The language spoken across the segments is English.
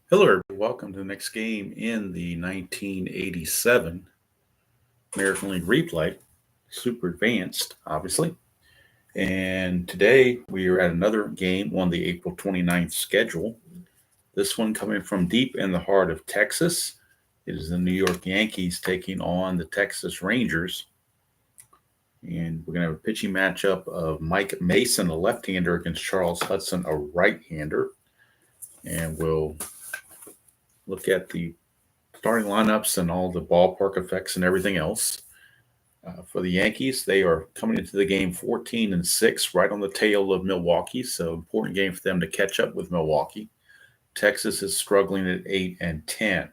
Hello, everybody. Welcome to the next game in the 1987 American League replay. Super advanced, obviously. And today we are at another game on the April 29th schedule. This one coming from deep in the heart of Texas. It is the New York Yankees taking on the Texas Rangers. And we're going to have a pitching matchup of Mike Mason, a left-hander, against Charles Hudson, a right-hander. And we'll look at the starting lineups and all the ballpark effects and everything else. For the Yankees, they are coming into the game 14-6, right on the tail of Milwaukee. So important game for them to catch up with Milwaukee. Texas is struggling at 8-10.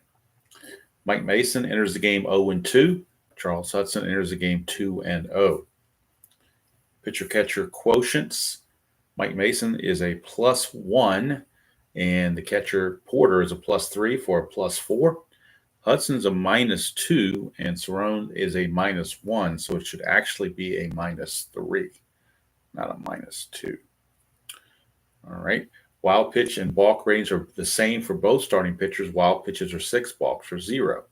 Mike Mason enters the game 0-2. Charles Hudson enters the game 2-0. Pitcher catcher quotients. Mike Mason is a +1, and the catcher Porter is a +3 for a +4. Hudson's a -2, and Cerrone is a -1, so it should actually be a -3, not a -2. All right. Wild pitch and balk ratings are the same for both starting pitchers. Wild pitches are 6, balks are 0.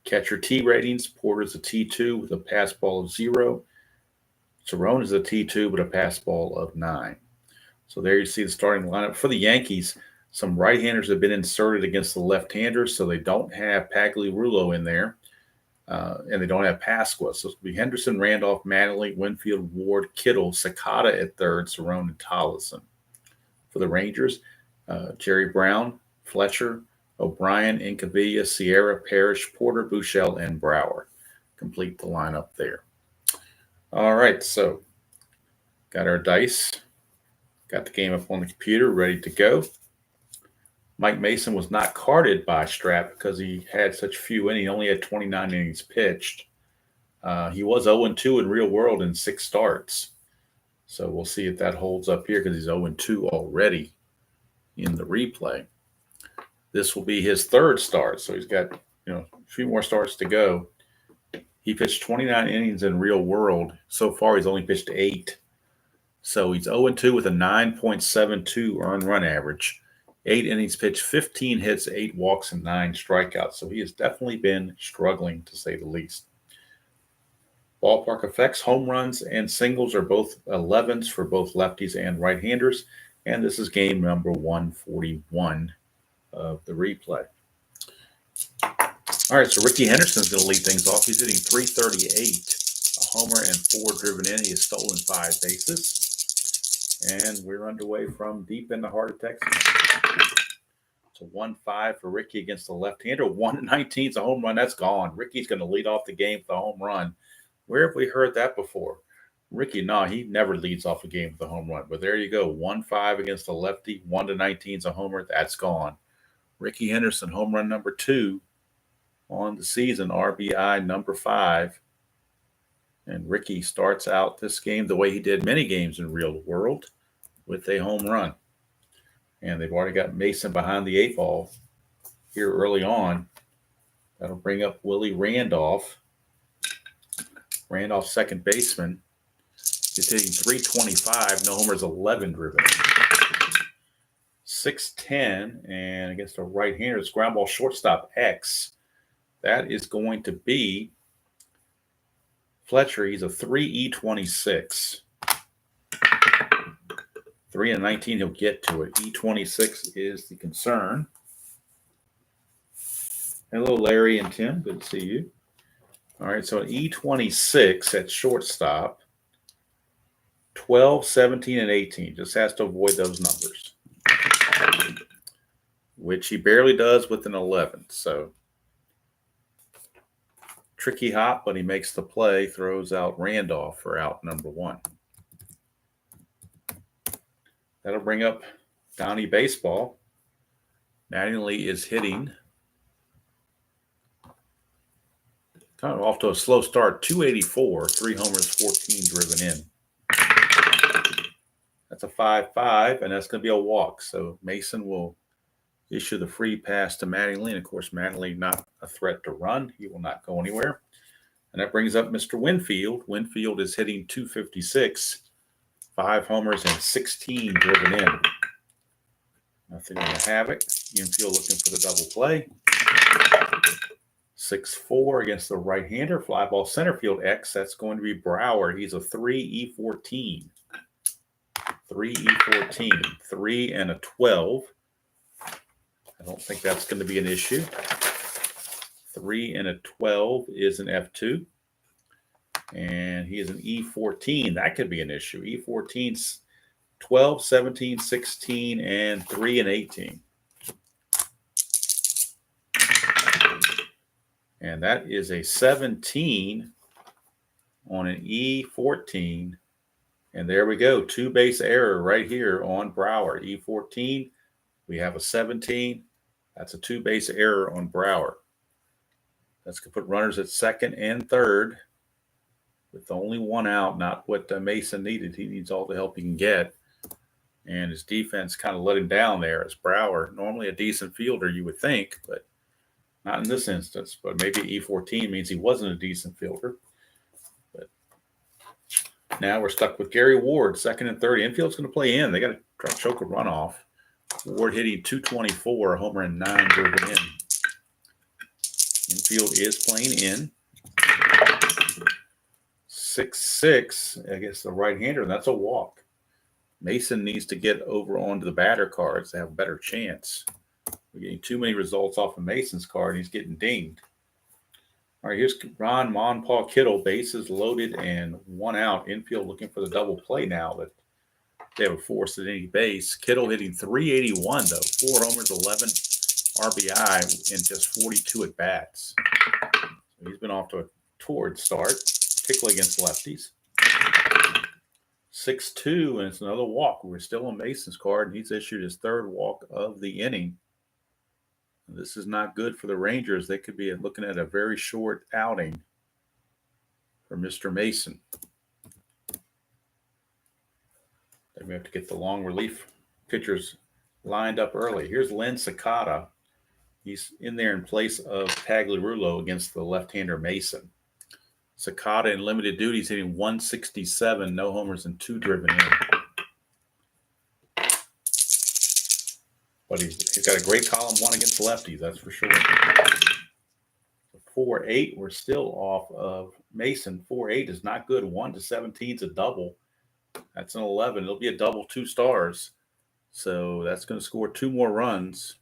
Catcher T ratings, Porter's a T2 with a pass ball of 0. Cerrone is a T2 with a pass ball of 9. So there you see the starting lineup. For the Yankees, some right-handers have been inserted against the left-handers, so they don't have Pagliarulo in there, and they don't have Pasqua. So it's going to be Henderson, Randolph, Mattingly, Winfield, Ward, Kittle, Sakata at third, Cerrone, and Tollison. For the Rangers, Jerry Brown, Fletcher, O'Brien, Incavilla, Sierra, Parrish, Porter, Buechele, and Brower. Complete the lineup there. All right, so got our dice. Got the game up on the computer, ready to go. Mike Mason was not carded by Strat because he had such few innings. He only had 29 innings pitched. He was 0-2 in real world in 6 starts. So we'll see if that holds up here because he's 0-2 already in the replay. This will be his third start, so he's got a few more starts to go. He pitched 29 innings in real world. So far, he's only pitched 8. So he's 0-2 with a 9.72 earned run average. 8 innings pitched, 15 hits, 8 walks, and 9 strikeouts. So he has definitely been struggling, to say the least. Ballpark effects, home runs and singles are both 11s for both lefties and right-handers. And this is game number 141 of the replay. All right, so Ricky Henderson's going to lead things off. He's hitting .338, a homer and 4 driven in. He has stolen 5 bases. And we're underway from deep in the heart of Texas. It's a 1-5 for Ricky against the left-hander. 1-19 is a home run. That's gone. Ricky's going to lead off the game with a home run. Where have we heard that before? Ricky, no, he never leads off a game with a home run. But there you go. 1-5 against the lefty. 1-19 is a homer. That's gone. Ricky Henderson, home run number 2 on the season. RBI number 5. And Ricky starts out this game the way he did many games in real world, with a home run. And they've already got Mason behind the 8 ball here early on. That'll bring up Willie Randolph. Randolph, second baseman, is hitting .325. No homers, 11 driven. 6-10, and against a right-hander, it's ground ball shortstop X. That is going to be Fletcher. He's a 3E26. 3-19, he'll get to it. E26 is the concern. Hello, Larry and Tim. Good to see you. All right, so an E26 at shortstop. 12, 17, and 18. Just has to avoid those numbers, which he barely does with an 11. So tricky hop, but he makes the play, throws out Randolph for out number 1. That'll bring up Donnie Baseball. Mattingly is hitting. Kind of off to a slow start. 284, 3 homers, 14 driven in. That's a 5-5, and that's going to be a walk. So Mason will issue the free pass to Mattingly. And, of course, Mattingly not a threat to run. He will not go anywhere. And that brings up Mr. Winfield. Winfield is hitting .256, 5 homers, and 16 driven in. Nothing in the havoc. Infield looking for the double play. 6-4 against the right-hander. Fly ball center field X. That's going to be Brower. He's a 3E14. 3E14. 3 and a 12. I don't think that's going to be an issue. 3 and a 12 is an F2. And he is an E14. That could be an issue. E14's 12, 17, 16, and 3 and 18. And that is a 17 on an E14. And there we go. 2-base error right here on Brower. E14, we have a 17. That's a 2-base error on Brower. That's going to put runners at second and third with only one out, not what Mason needed. He needs all the help he can get. And his defense kind of let him down there as Brower, normally a decent fielder, you would think, but not in this instance. But maybe E14 means he wasn't a decent fielder. But now we're stuck with Gary Ward, second and third. Infield's going to play in. They got to try to choke a runoff. Ward hitting 224, a homer and 9 driven in. Infield is playing in. 6-6 against the right-hander, and that's a walk. Mason needs to get over onto the batter cards to have a better chance. We're getting too many results off of Mason's card. He's getting dinged. All right, here's Ron Paul Kittle, bases loaded and 1 out. Infield looking for the double play now, but they have a force at any base. Kittle hitting 381, though. 4 homers, 11 RBI in just 42 at-bats. So he's been off to a torrid start, particularly against lefties. 6-2, and it's another walk. We're still on Mason's card, and he's issued his 3rd walk of the inning. This is not good for the Rangers. They could be looking at a very short outing for Mr. Mason. They may have to get the long relief pitchers lined up early. Here's Len Sakata. He's in there in place of Tagliarulo against the left-hander Mason. Sakata in limited duties hitting 167, no homers and 2 driven in. But he's got a great column 1 against lefties, that's for sure. 4-8, we're still off of Mason. 4-8 is not good. 1 to 17 is a double. That's an 11. It'll be a double 2 stars. So that's going to score 2 more runs.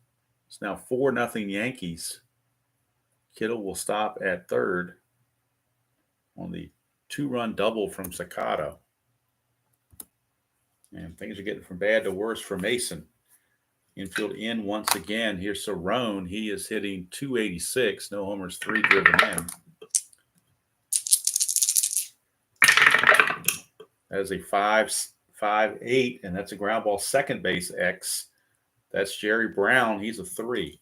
It's now 4-0 Yankees. Kittle will stop at third on the 2-run double from Sakata. And things are getting from bad to worse for Mason. Infield in once again. Here's Cerrone. He is hitting 286. No homers, 3 driven in. That is a 5-8, and that's a ground ball second base X. That's Jerry Brown. He's a 3.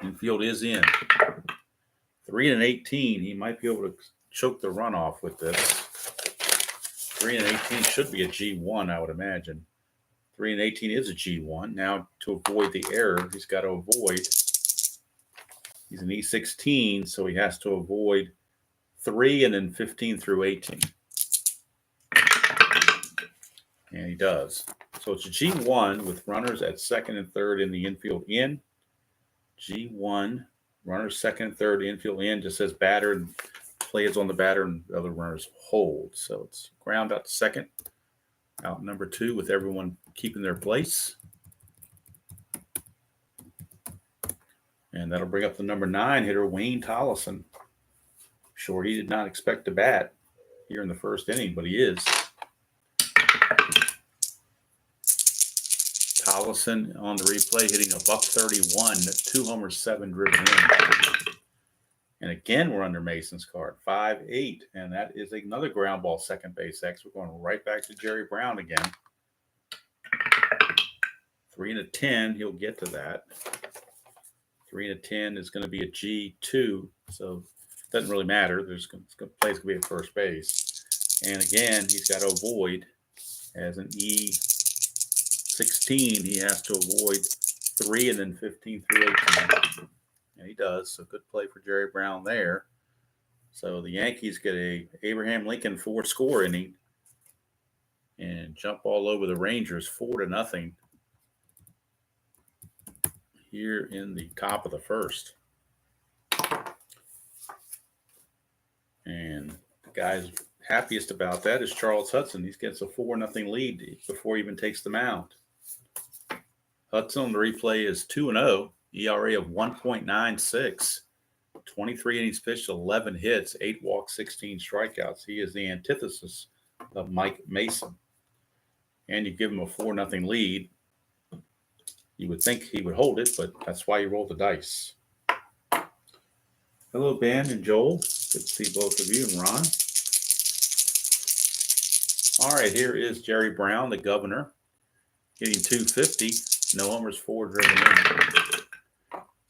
Infield is in. 3 and 18. He might be able to choke the runoff with this. 3 and 18 should be a G1, I would imagine. 3 and 18 is a G1. Now, to avoid the error, he's got to avoid. He's an E16, so he has to avoid 3 and then 15 through 18. And he does. So it's a G1 with runners at second and third in the infield in. G1, runners second and third, infield in. Just says batter and play is on the batter and the other runners hold. So it's ground out to second. Out number 2 with everyone keeping their place. And that'll bring up the number 9 hitter, Wayne Tollison. Sure, he did not expect to bat here in the first inning, but he is. Tollison on the replay hitting a .131, 2 homers, 7 driven in. And again, we're under Mason's card, 5-8, and that is another ground ball second base X. We're going right back to Jerry Brown again. 3 and a 10, he'll get to that. 3 and a 10 is going to be a G2, so it doesn't really matter. There's play's going to be at first base. And again, he's got to avoid as an E16. He has to avoid 3 and then 15 through 18. And he does. So good play for Jerry Brown there. So the Yankees get a Abraham Lincoln 4-score inning and jump all over the Rangers 4-0. here in the top of the first. And the guy's happiest about that is Charles Hudson. He gets a 4-0 lead before he even takes the mound. Hudson on the replay is 2-0, ERA of 1.96, 23 innings pitched, 11 hits, 8 walks, 16 strikeouts. He is the antithesis of Mike Mason. And you give him a 4-0 lead. You would think he would hold it, but that's why you roll the dice. Hello, Ben and Joel. Good to see both of you, and Ron. All right, here is Jerry Brown, the governor, hitting 250. No homers, 4 driven in.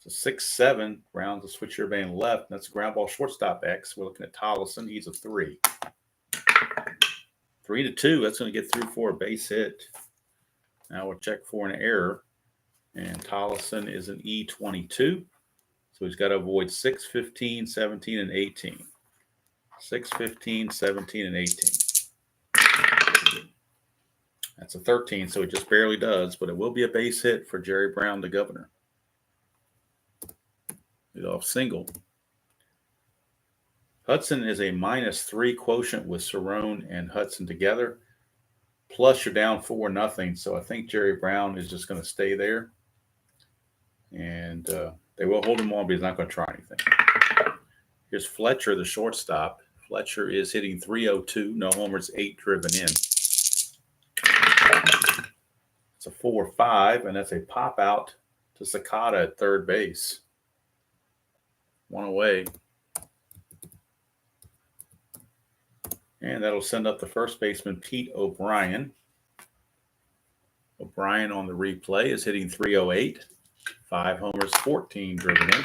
It's a 6-7. Brown's a switcher band left. That's a ground ball shortstop X. We're looking at Tollison. He's a 3. 3-2. That's going to get through for a base hit. Now we'll check for an error. And Tollison is an E22. So he's got to avoid 6, 15, 17, and 18. 6, 15, 17, and 18. That's a 13, so it just barely does, but it will be a base hit for Jerry Brown, the governor. Leadoff single. Hudson is a -3 quotient with Cerrone and Hudson together. Plus, you're down 4-0, so I think Jerry Brown is just going to stay there. And they will hold him on, but he's not going to try anything. Here's Fletcher, the shortstop. Fletcher is hitting 302, no homers, 8 driven in. It's a 4-5, and that's a pop out to Sakata at third base. 1 away. And that'll send up the first baseman, Pete O'Brien. O'Brien on the replay is hitting 308. 5 homers, 14 driven in.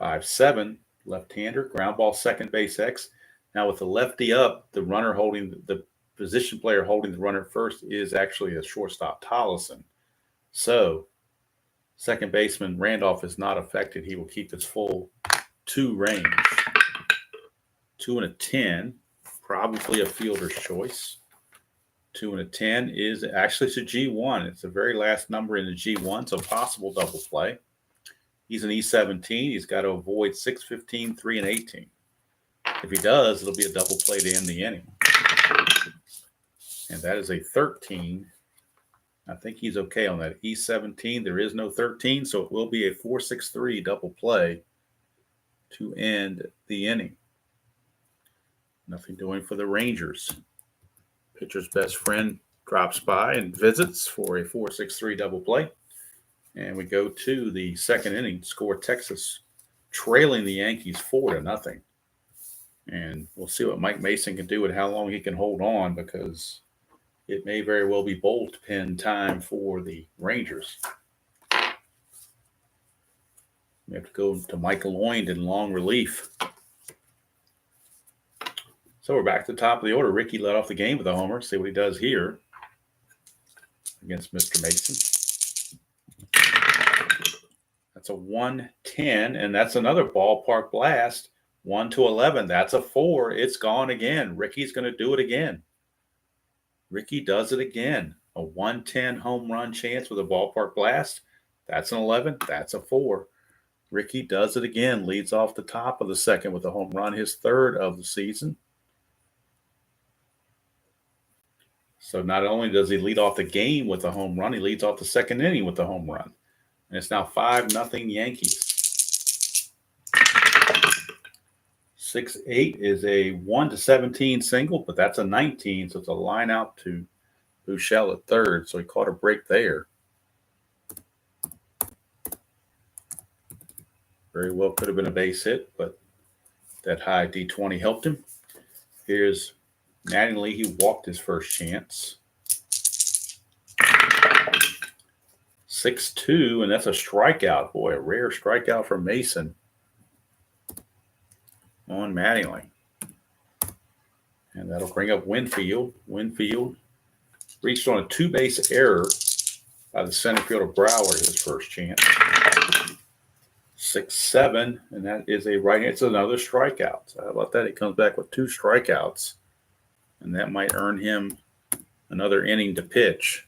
(5-7), left-hander, ground ball, second base X. Now with the lefty up, the runner holding the position player holding the runner first is actually a shortstop, Tollison. So second baseman Randolph is not affected. He will keep his full 2 range. 2 and a 10, probably a fielder's choice. 2 and a 10 is actually it's a G1. It's the very last number in the G1, so possible double play. He's an E17. He's got to avoid 6, 15, 3, and 18. If he does, it'll be a double play to end the inning. And that is a 13. I think he's okay on that. E17, there is no 13, so it will be a 4-6-3 double play to end the inning. Nothing doing for the Rangers. Pitcher's best friend drops by and visits for a 4-6-3 double play. And we go to the second inning. Score Texas trailing the Yankees 4-0. And we'll see what Mike Mason can do and how long he can hold on, because it may very well be bullpen time for the Rangers. We have to go to Michael Lloyd in long relief. So we're back to the top of the order. Ricky led off the game with a homer. See what he does here against Mr. Mason. That's a 110, and that's another ballpark blast. 1-11. That's a 4. It's gone again. Ricky's going to do it again. Ricky does it again. A 110 home run chance with a ballpark blast. That's an 11. That's a 4. Ricky does it again. Leads off the top of the second with a home run, his 3rd of the season. So not only does he lead off the game with a home run, he leads off the second inning with a home run. And it's now 5-0 Yankees. 6-8 is a 1-17 single, but that's a 19, so it's a line out to Bouchel at third. So he caught a break there. Very well could have been a base hit, but that high D20 helped him. Here's Mattingly. He walked his first chance. 6-2, and that's a strikeout. Boy, a rare strikeout from Mason on Mattingly. And that'll bring up Winfield. Winfield reached on a 2-base error by the center fielder Brower, his first chance. 6-7, and that is a right hand. It's another strikeout. So how about that? He comes back with 2 strikeouts, and that might earn him another inning to pitch.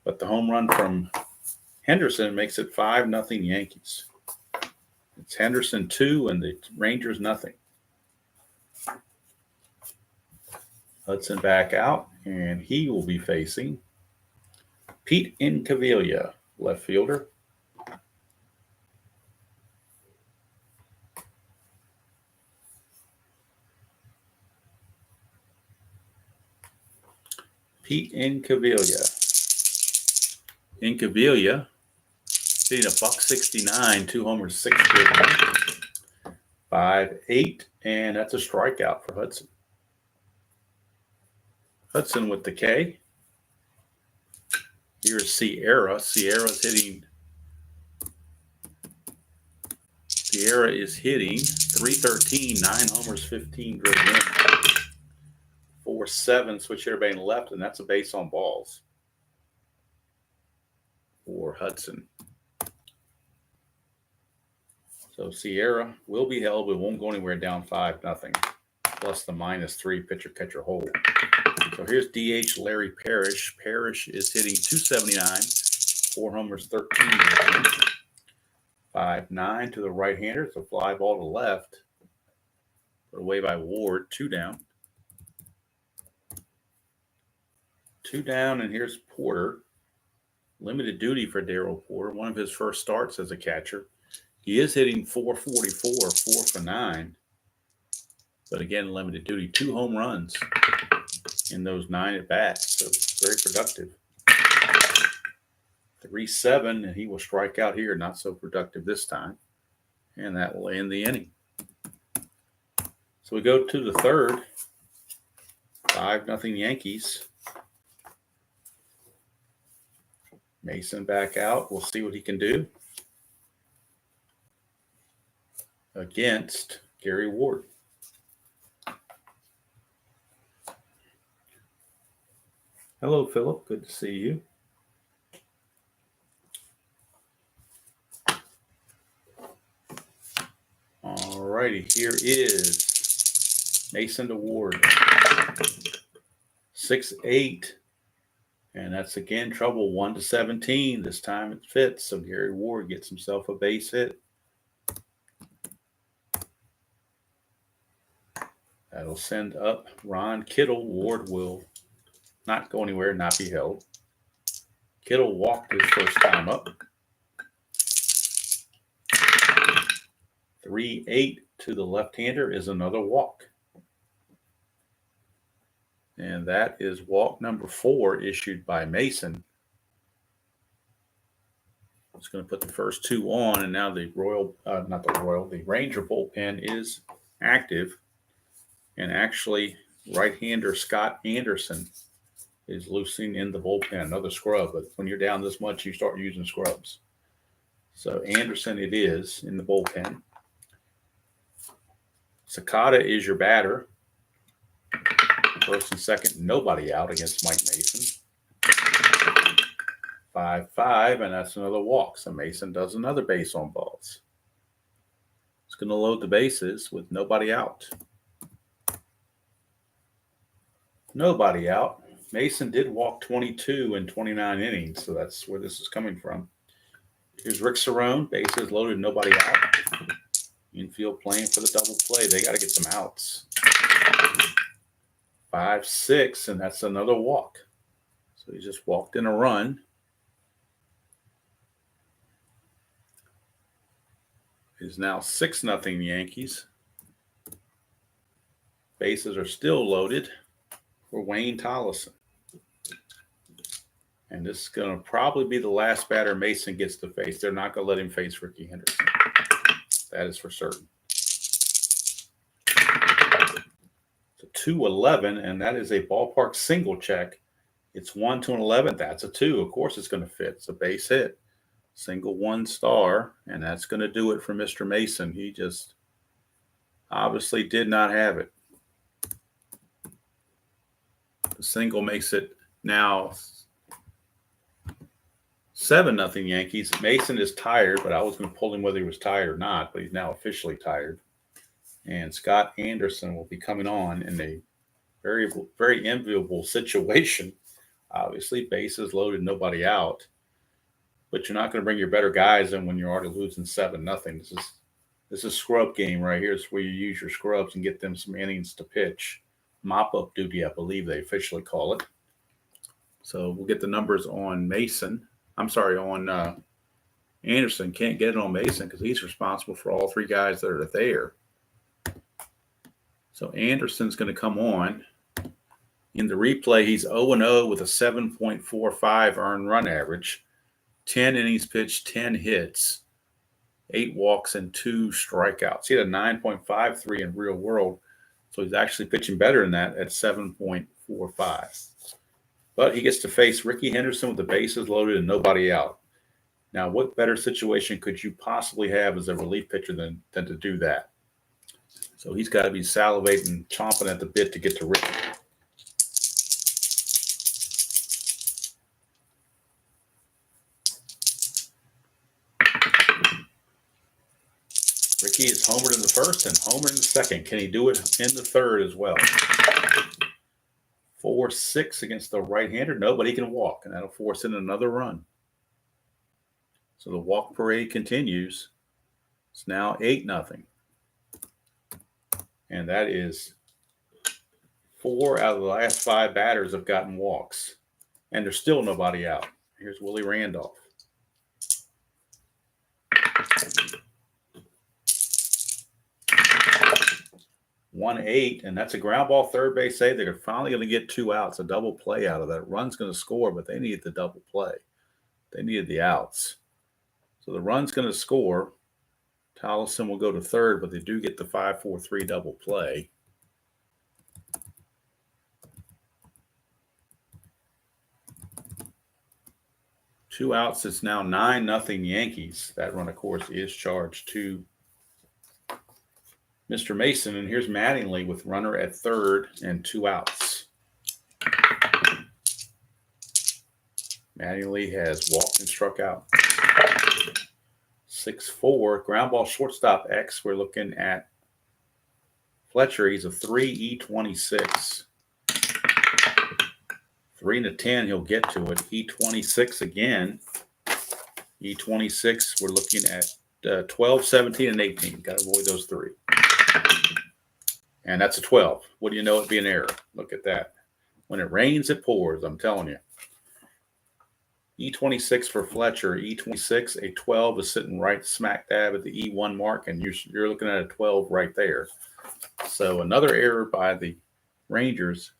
But the home run from Henderson makes it 5-0 Yankees. It's Henderson 2 and the Rangers nothing. Hudson back out, and he will be facing Pete Incaviglia, left fielder. Pete Incaviglia. Incaviglia hitting a .169, 2 homers, 6 driven, 5-8, and that's a strikeout for Hudson. Hudson with the K. Here's Sierra. Sierra is hitting .313, 9 homers, 15 driven in, 4-7, switch hitter batting left, and that's a base on balls for Hudson. So Sierra will be held, but won't go anywhere, down 5-0, plus the -3 pitcher-catcher hold. So here's DH Larry Parrish. Parrish is hitting .279, 4 homers, 13 driven, 5-9 to the right-hander. It's a fly ball to left. Put away by Ward, 2 down. 2 down, and here's Porter. Limited duty for Darryl Porter. One of his first starts as a catcher. He is hitting .444, 4 for 9. But again, limited duty. 2 home runs in those 9 at-bats. So very productive. 3-7, and he will strike out here. Not so productive this time. And that will end the inning. So we go to the third. 5-0 Yankees. Mason back out. We'll see what he can do against Gary Ward. Hello, Philip. Good to see you. All righty. Here is Mason to Ward. 6-8. And that's again trouble, 1-17. This time it fits. So Gary Ward gets himself a base hit. That'll send up Ron Kittle. Ward will not go anywhere, not be held. Kittle walked his first time up. 3-8 to the left-hander is another walk. And that is walk number 4 issued by Mason. It's going to put the first 2 on, and now the the Ranger bullpen is active. And actually, right-hander Scott Anderson is loosing in the bullpen, another scrub. But when you're down this much, you start using scrubs. So Anderson it is in the bullpen. Sakata is your batter. First and second, nobody out against Mike Mason. 5-5, and that's another walk. So Mason does another base on balls. It's going to load the bases with nobody out. Nobody out. Mason did walk 22 in 29 innings, so that's where this is coming from. Here's Rick Cerrone, bases loaded, nobody out. Infield playing for the double play. They got to get some outs. 5-6, and that's another walk. So he just walked in a run. It is now 6-0 Yankees. Bases are still loaded for Wayne Tollison. And this is going to probably be the last batter Mason gets to face. They're not going to let him face Ricky Henderson. That is for certain. So 2-11, and that is a ballpark single check. It's 1 to an 11. That's a 2. Of course, it's going to fit. It's a base hit. Single 1 star, and that's going to do it for Mr. Mason. He just obviously did not have it. The single makes it now 7-0 Yankees. Mason is tired, but I was going to pull him whether he was tired or not, but he's now officially tired. And Scott Anderson will be coming on in a very, very enviable situation. Obviously, bases loaded, nobody out. But you're not going to bring your better guys in when you're already losing 7-0. This is scrub game right here. It's where you use your scrubs and get them some innings to pitch. Mop-up duty, I believe they officially call it. So we'll get the numbers on Mason. I'm sorry, on Anderson. Can't get it on Mason because he's responsible for all three guys that are there. So Anderson's going to come on. In the replay, he's 0-0 with a 7.45 earned run average, 10 innings pitched, 10 hits, 8 walks, and 2 strikeouts. He had a 9.53 in real world, so he's actually pitching better than that at 7.45. But he gets to face Ricky Henderson with the bases loaded and nobody out. Now, what better situation could you possibly have as a relief pitcher than to do that? So he's got to be salivating, chomping at the bit to get to Ricky. Ricky is homered in the first and homered in the second. Can he do it in the third as well? 4-6 against the right-hander. No, but he can walk, and that'll force in another run. So the walk parade continues. It's now 8-0. And that is 4 out of the last 5 batters have gotten walks. And there's still nobody out. Here's Willie Randolph. 1-8, and that's a ground ball third base save. They're finally going to get 2 outs, a double play out of that. Run's going to score, but they needed the double play. They needed the outs. So the run's going to score. Tollison will go to third, but they do get the 5-4-3 double play. Two outs. It's now 9-0 Yankees. That run, of course, is charged to Mr. Mason. And here's Mattingly with runner at third and 2 outs. Mattingly has walked and struck out. 6-4. Ground ball shortstop X. We're looking at Fletcher. He's a 3 E26. 3-10, he'll get to it. E26 again. E26, we're looking at 12, 17, and 18. Got to avoid those 3. And that's a 12. What do you know? It'd be an error. Look at that. When it rains, it pours, I'm telling you. E26 for Fletcher. E26, a 12 is sitting right smack dab at the E1 mark, and you're looking at a 12 right there. So another error by the Rangers.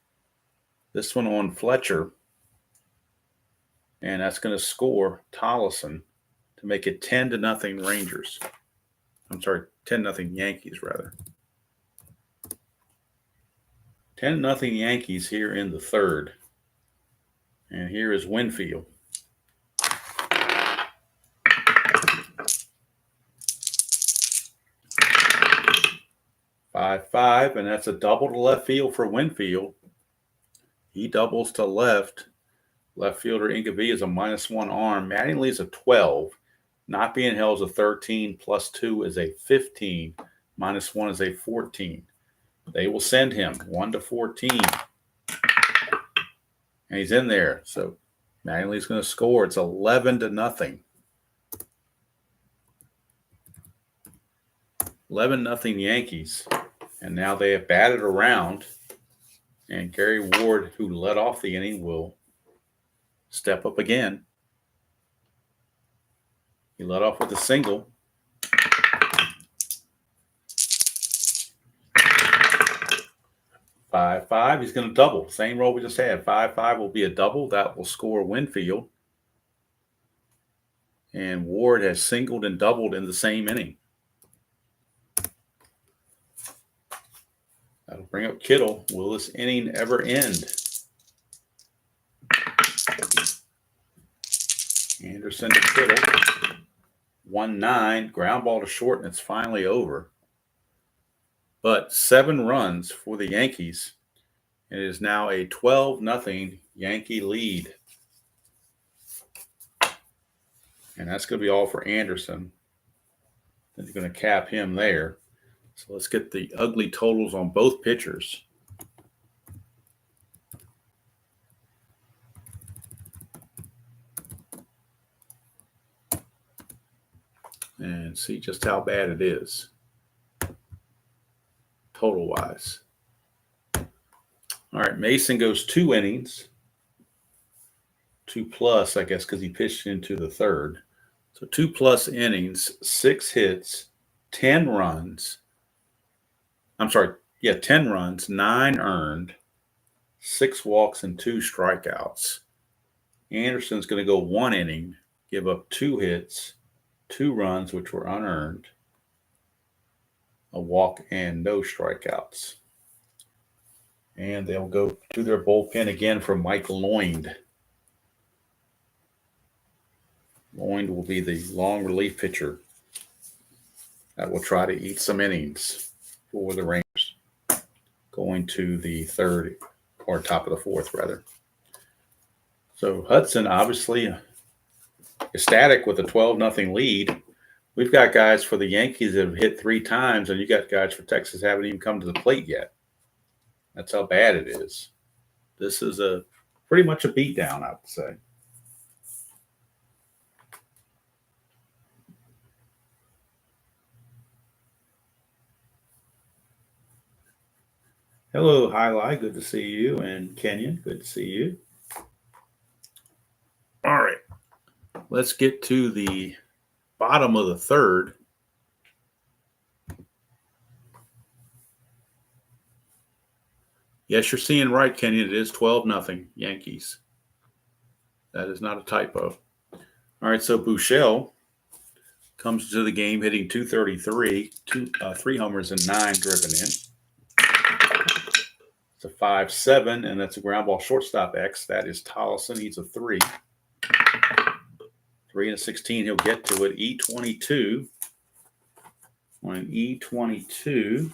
This one on Fletcher, and that's going to score Tollison to make it 10-0 Rangers. I'm sorry, 10-0 Yankees, rather. 10-0 Yankees here in the third. And here is Winfield. 5-5, and that's a double to left field for Winfield. He doubles to left. Left fielder Ingavia is a -1 arm. Mattingly is a 12. Not being held is a 13. +2 is a 15. -1 is a 14. They will send him 1-14. And he's in there. So Mattingly's going to score. It's 11-0. 11-0 Yankees. And now they have batted around. And Gary Ward, who led off the inning, will step up again. He led off with a single. 5-5. He's going to double. Same roll we just had. 5-5 will be a double. That will score Winfield. And Ward has singled and doubled in the same inning. That'll bring up Kittle. Will this inning ever end? Anderson to Kittle. 1-9. Ground ball to short, and it's finally over. But 7 runs for the Yankees. It is now a 12-0 Yankee lead. And that's going to be all for Anderson. Then you're going to cap him there. So let's get the ugly totals on both pitchers. and see just how bad it is total wise. All right, Mason goes 2 innings, 2+, I guess, because he pitched into the third. So 2+ innings, 6 hits, 10 runs. 10 runs, 9 earned, 6 walks, and 2 strikeouts. Anderson's going to go 1 inning, give up 2 hits, 2 runs, which were unearned, a walk, and no strikeouts. And they'll go to their bullpen again for Mike Loind. Loind will be the long relief pitcher that will try to eat some innings for the Rangers, going to the third or top of the fourth, rather. So Hudson obviously ecstatic with a 12-0 lead. We've got guys for the Yankees that have hit 3 times, and you got guys for Texas haven't even come to the plate yet. That's how bad it is. This is pretty much a beatdown, I would say. Hello, Highlight. Good to see you. And Kenyon, good to see you. All right. Let's get to the bottom of the third. Yes, you're seeing right, Kenyon. It is 12-0 Yankees. That is not a typo. All right, so Buechele comes to the game hitting .233, 3 homers and 9 driven in. It's a 5-7, and that's a ground ball shortstop X. That is Tollison. He's a 3. 3 and a 16. He'll get to it. E22. On an E22.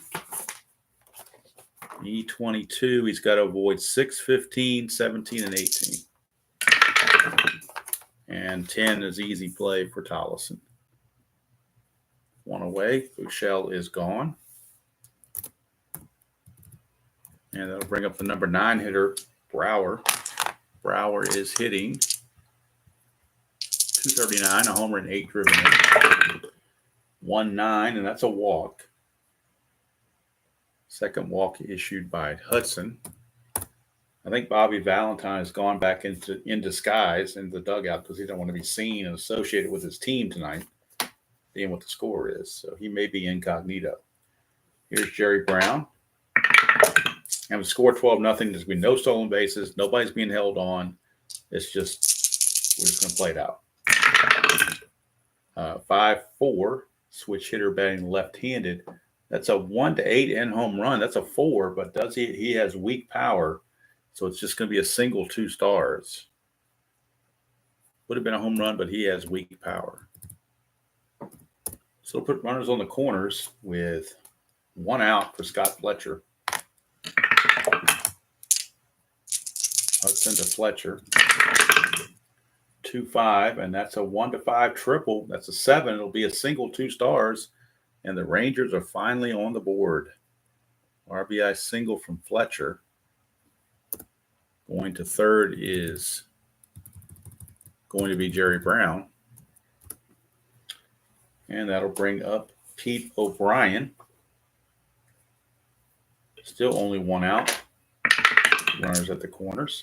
E22, he's got to avoid 6, 15, 17, and 18. And 10 is easy play for Tollison. 1 away. Buechele is gone. And that'll bring up the number 9 hitter, Brower. Brower is hitting .239, a homer and 8 driven in. 1-9, and that's a walk. Second walk issued by Hudson. I think Bobby Valentine has gone back in disguise in the dugout because he don't want to be seen and associated with his team tonight, seeing what the score is. So he may be incognito. Here's Jerry Brown. And the score 12-0. There's been no stolen bases. Nobody's being held on. It's just, we're just going to play it out. 5-4, switch hitter batting left-handed. That's a 1 to 8 in home run. That's a 4, but he has weak power, so it's just going to be a single 2 stars. Would have been a home run, but he has weak power. So we'll put runners on the corners with 1 out for Scott Fletcher. Hudson to Fletcher. 2-5, and that's a 1 to 5 triple. That's a 7. It'll be a single 2 stars. And the Rangers are finally on the board. RBI single from Fletcher. Going to third is going to be Jerry Brown. And that'll bring up Pete O'Brien. Still only 1 out. Runners at the corners.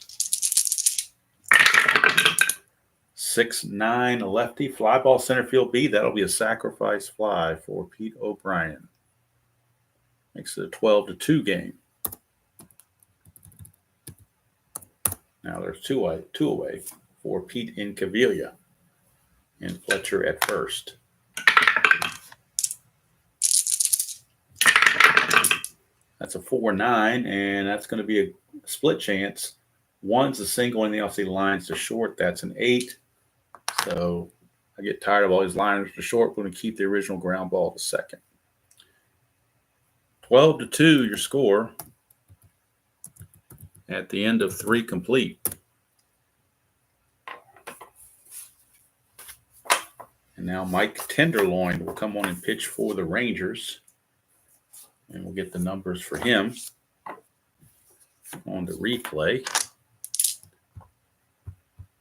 6-9, a lefty, fly ball center field B. That'll be a sacrifice fly for Pete O'Brien. Makes it a 12-2 game. Now there's two away for Pete Incaviglia and Fletcher at first. That's a 4-9, and that's going to be a split chance. 1's a single, and the LC lines to short. That's an 8. So I get tired of all these liners to short. We're going to keep the original ground ball to second. 12-2, your score at the end of 3 complete. And now Mike Tenderloin will come on and pitch for the Rangers. And we'll get the numbers for him on the replay.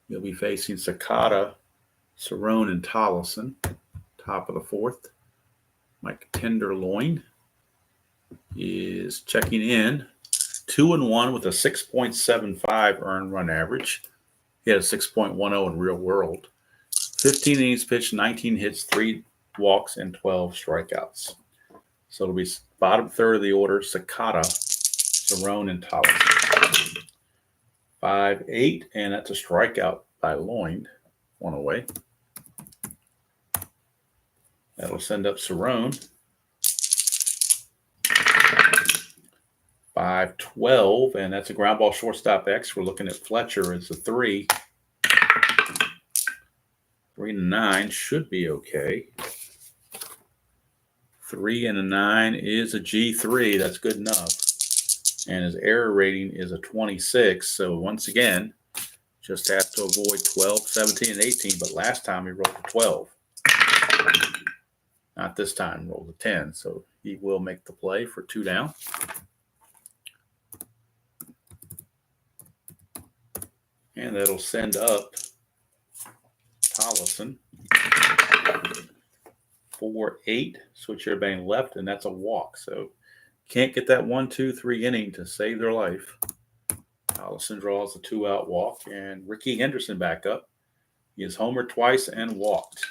He'll be facing Sakata, Cerrone, and Tollison. top of the fourth. Mike Tenderloin is checking in. 2-1 with a 6.75 earned run average. He had a 6.10 in real world. 15 innings pitched, 19 hits, 3 walks, and 12 strikeouts. So it'll be bottom third of the order: Sakata, Cerrone, and Tolliver. 5-8, and that's a strikeout by Loin. One away. That'll send up Cerrone. 5-12, and that's a ground ball shortstop X. We're looking at Fletcher as a 3. 3-9 should be okay. 3 and a 9 is a G3. That's good enough. And his error rating is a 26. So once again, just has to avoid 12, 17, and 18. But last time he rolled a 12. Not this time, rolled a 10. So he will make the play for 2 down. And that'll send up Tollison. 4-8. Switch everybody left, and that's a walk. So can't get that 1, 2, 3 inning to save their life. Tollison draws a 2-out walk, and Ricky Henderson back up. He has homered twice and walked.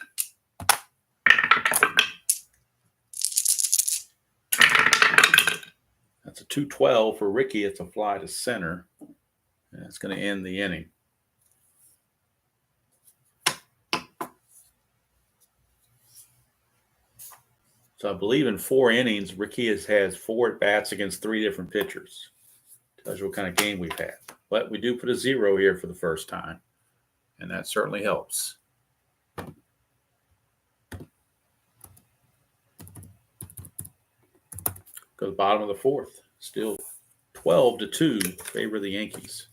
That's a 2-12 for Ricky. It's a fly to center, and it's going to end the inning. So I believe in 4 innings, Ricky has 4 at-bats against 3 different pitchers. Tells you what kind of game we've had. But we do put a 0 here for the first time, and that certainly helps. Go to the bottom of the fourth. Still 12-2, favor of the Yankees.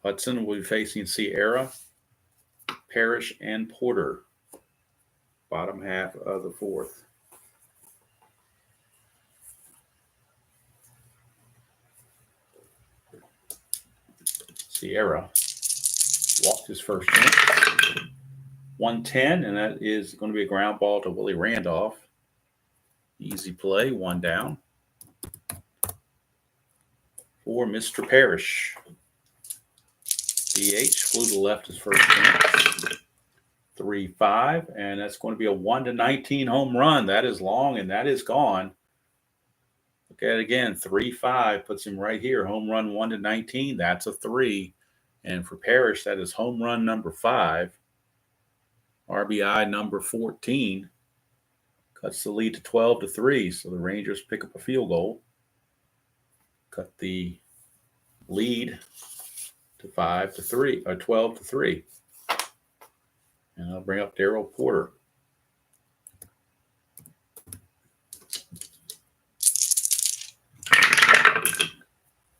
Hudson will be facing Sierra, Parrish, and Porter. Bottom half of the fourth. Sierra walked his first chance. 110, and that is going to be a ground ball to Willie Randolph. Easy play, 1 down. For Mr. Parrish. DH flew to left his first chance. 3-5, and that's going to be a 1-19 home run. That is long, and that is gone. Look at it again. 3-5 puts him right here. Home run 1-19. That's a 3. And for Parrish, that is home run number 5. RBI number 14. Cuts the lead to 12-3. So the Rangers pick up a field goal. Cut the lead to 5-3 or 12-3. And I'll bring up Darryl Porter.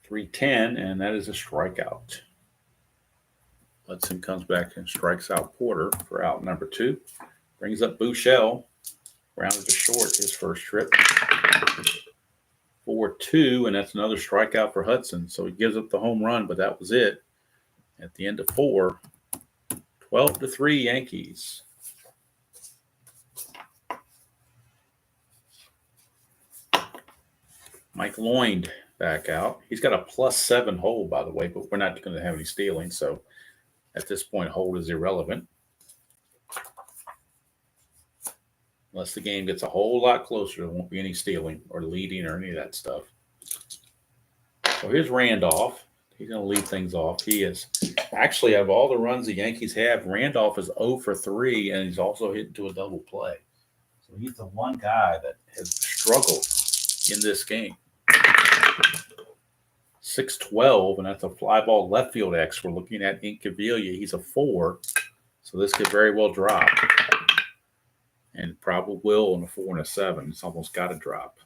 .310, and that is a strikeout. Hudson comes back and strikes out Porter for out number 2. Brings up Buechele. Grounded to short his first trip. 4-2, and that's another strikeout for Hudson. So he gives up the home run, but that was it. At the end of 4, 12-3 Yankees. Mike Loin back out. He's got a +7 hold, by the way, but we're not going to have any stealing. So at this point, hold is irrelevant. Unless the game gets a whole lot closer, there won't be any stealing or leading or any of that stuff. So here's Randolph. He's going to lead things off. He is actually, of all the runs the Yankees have, Randolph is 0 for 3, and he's also hit into a double play. So he's the one guy that has struggled in this game. 6-12, and that's a fly ball left field X. We're looking at Incaviglia. He's a 4, so this could very well drop. And probably will on a 4 and a 7. It's almost got to drop.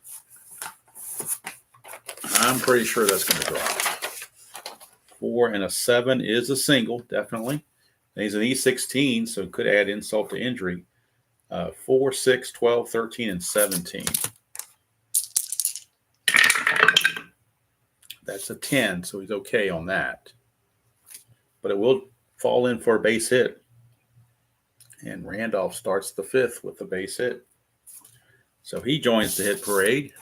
I'm pretty sure that's going to drop. 4 and a 7 is a single, definitely. And he's an E16, so could add insult to injury. 4, 6, 12, 13, and 17. That's a 10, so he's okay on that. But it will fall in for a base hit. And Randolph starts the 5th with the base hit. So he joins the hit parade.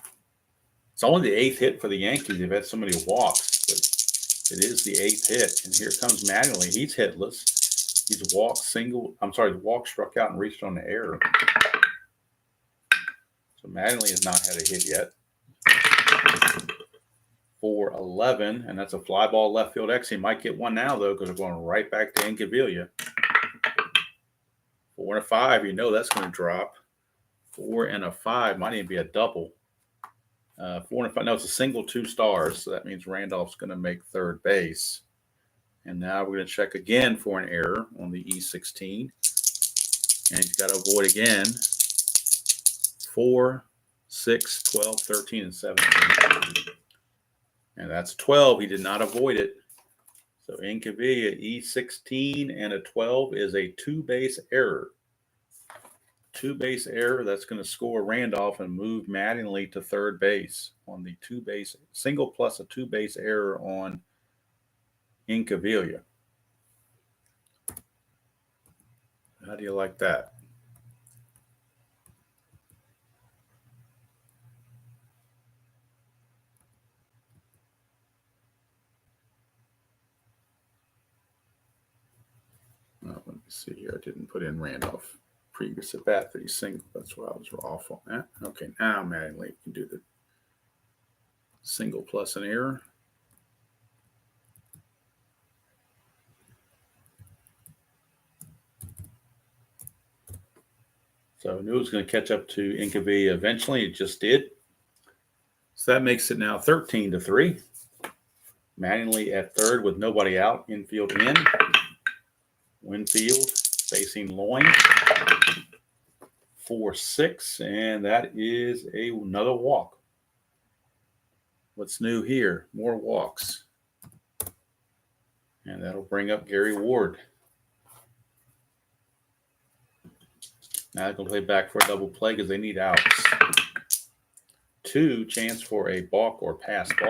It's only the 8th hit for the Yankees. They've had so many walks, but it is the 8th hit. And here comes Mattingly. He's hitless. He's walked, struck out, and reached on the error. So Mattingly has not had a hit yet. 4-11, and that's a fly ball left field X. He might get one now, though, because we're going right back to Incaviglia. 4 and a 5, you know that's going to drop. 4 and a 5 might even be a double. 4 and a 5, no, it's a single 2 stars, so that means Randolph's going to make third base. And now we're going to check again for an error on the E16. And he's got to avoid again. 4, 6, 12, 13, and 17. And that's 12. He did not avoid it. So Incaviglia, E16 and a 12 is a 2-base error. 2-base error, that's going to score Randolph and move Mattingly to third base on the 2-base single plus a 2-base error on Incaviglia. How do you like that? Let me see here. I didn't put in Randolph. Previous at bat that he single. That's why I was off on that. Okay, now Mattingly can do the single plus an error. So I knew it was going to catch up to Incaviglia eventually. It just did. So that makes it now 13-3. Mattingly at third with nobody out. Infield in. Winfield facing Loin. 4-6, and that is another walk. What's new here? More walks. And that'll bring up Gary Ward. Now they're going to play back for a double play because they need outs. 2, chance for a balk or pass ball.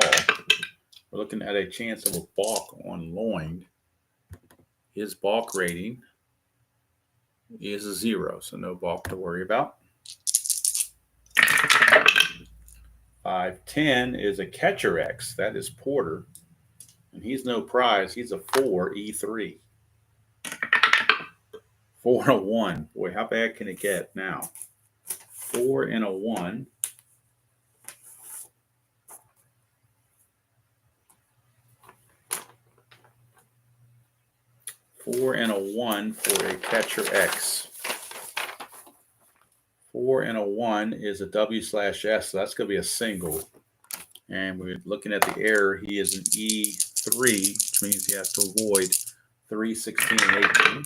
We're looking at a chance of a balk on Loin. His balk rating is a 0, so no balk to worry about. 5-10 is a catcher X. That is Porter. And he's no prize. He's a 4, E3. 4 and a 1. Boy, how bad can it get now? 4 and a 1. Four and a 1 for a catcher X. 4 and a 1 is a W/S, so that's going to be a single. And we're looking at the error. He is an E3, which means he has to avoid 3, 16, and 18,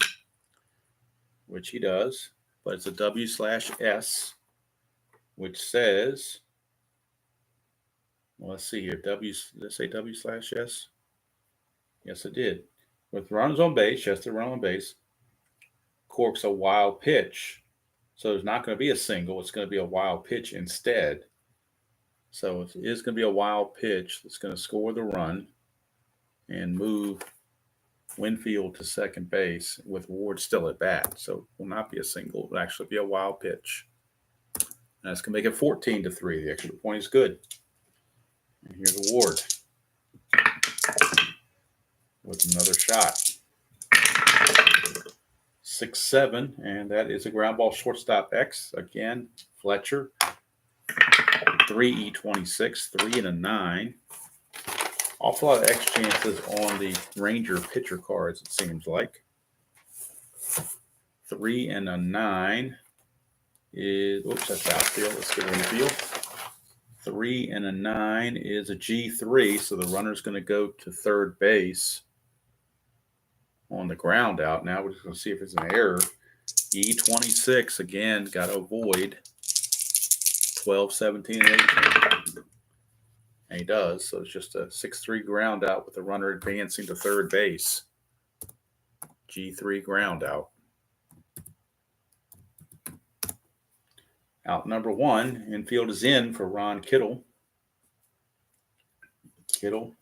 which he does. But it's a W/S, which says, well, let's see here. Did it say W/S? Yes, it did. With runners on base, just a run on base, corks a wild pitch. So there's not going to be a single. It's going to be a wild pitch instead. So it is going to be a wild pitch that's going to score the run and move Winfield to second base with Ward still at bat. So it will not be a single. It will actually be a wild pitch. And that's going to make it 14-3. The extra point is good. And here's Ward with another shot. 6-7, and that is a ground ball shortstop X. Again, Fletcher. 3 E26, 3 and a 9. Awful lot of X chances on the Ranger pitcher cards, it seems like. 3 and a 9 is, oops, that's outfield. Let's get infield. 3 and a 9 is a G3, so the runner's going to go to third base on the ground out. Now we're just going to see if it's an error. E26, again, got to avoid 12, 17, and 18. And he does. So it's just a 6-3 ground out with the runner advancing to third base. G3 ground out. Out number 1, infield is in for Ron Kittle. Kittle,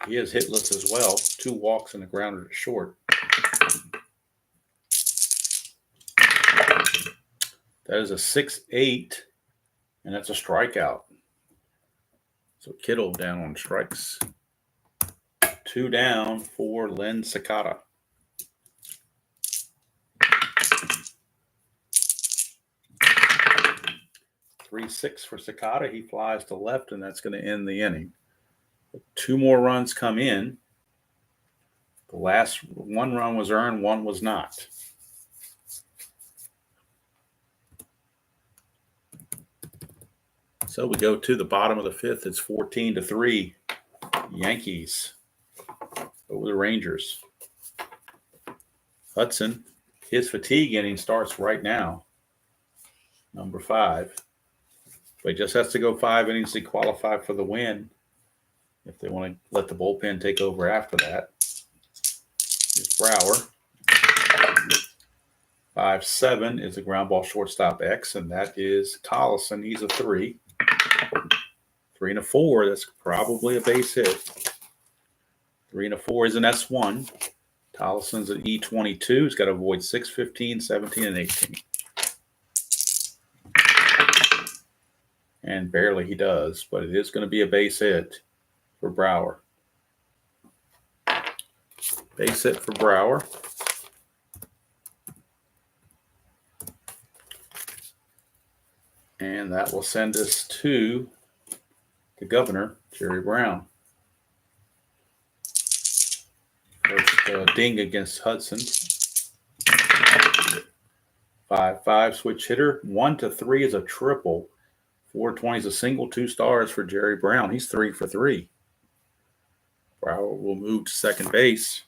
he is hitless as well. 2 walks and a grounder to short. That is a 6-8, and that's a strikeout. So Kittle down on strikes. 2 down for Len Sakata. 3-6 for Sakata. He flies to left, and that's going to end the inning. 2 more runs come in. The last 1 run was earned, 1 was not. So we go to the bottom of the 5th. It's 14-3. Yankees over the Rangers. Hudson, his fatigue inning starts right now. Number 5. But he just has to go 5 innings to qualify for the win if they want to let the bullpen take over after that. Here's Brower. 5-7 is a ground ball shortstop X, and that is Tollison. He's a 3. 3 and a 4, that's probably a base hit. 3 and a 4 is an S1. Tollison's an E22. He's got to avoid 6, 15, 17, and 18. And barely he does, but it is going to be a base hit for Brower. Base hit for Brower. And that will send us to the governor, Jerry Brown. First ding against Hudson. 5-5 switch hitter. 1-3 is a triple. 420 is a single. 2 stars for Jerry Brown. He's 3 for 3. Brower will move to second base.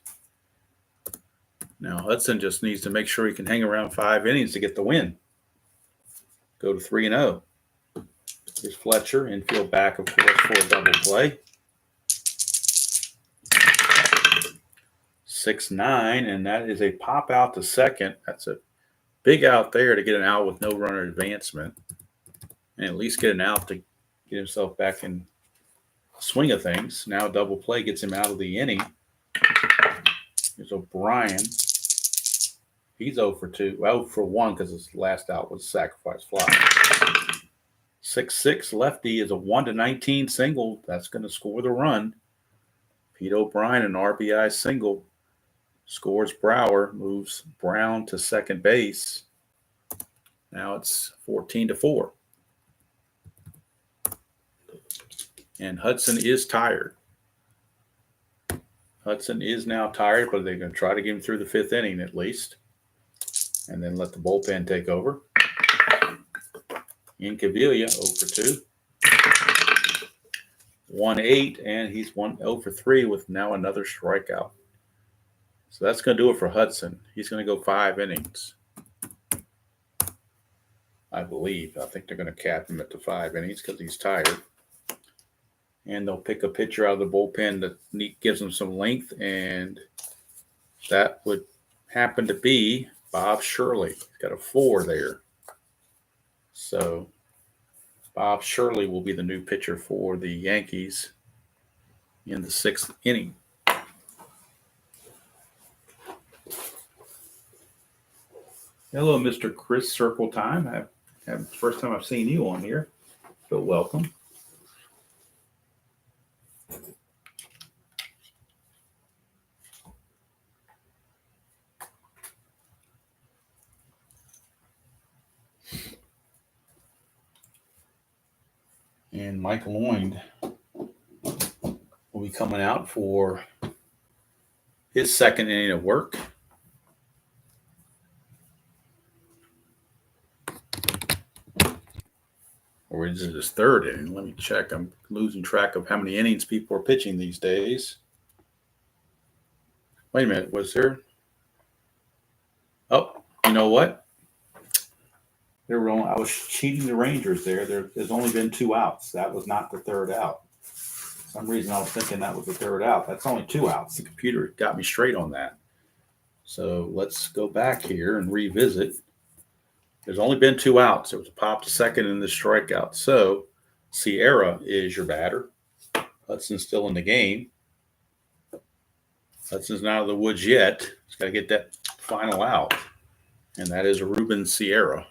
Now Hudson just needs to make sure he can hang around 5 innings to get the win. Go to 3-0. Here's Fletcher, infield back, of course, for a double play. 6-9, and that is a pop out to second. That's a big out there to get an out with no runner advancement, and at least get an out to get himself back in swing of things. Now double play gets him out of the inning. Here's O'Brien. He's 0 for 2. Well, 0 for 1 because his last out was a sacrifice fly. 6-6 lefty is a 1-19 single. That's going to score the run. Pete O'Brien, an RBI single, scores Brower, moves Brown to second base. Now it's 14-4. And Hudson is tired. Hudson is now tired, but they're going to try to get him through the 5th inning at least, and then let the bullpen take over. Incaviglia 0 for 2. 1-8, and he's 0 for 3 with now another strikeout. So that's going to do it for Hudson. He's going to go 5 innings, I believe. I think they're going to cap him at the 5 innings because he's tired. And they'll pick a pitcher out of the bullpen that gives him some length, and that would happen to be Bob Shirley. He's got a 4 there. So Bob Shirley will be the new pitcher for the Yankees in the 6th inning. Hello, Mr. Chris Circle Time. First time I've seen you on here, but welcome. And Mike Lloyd will be coming out for his 2nd inning of work. Or is it his 3rd inning? Let me check. I'm losing track of how many innings people are pitching these days. Wait a minute. Was there? Oh, you know what? I was cheating the Rangers there. There's only been 2 outs. That was not the 3rd out. For some reason, I was thinking that was the 3rd out. That's only 2 outs. The computer got me straight on that. So let's go back here and revisit. There's only been 2 outs. There was a pop to second and the strikeout. So Sierra is your batter. Hudson's still in the game. Hudson's not out of the woods yet. He's got to get that final out. And that is Ruben Sierra.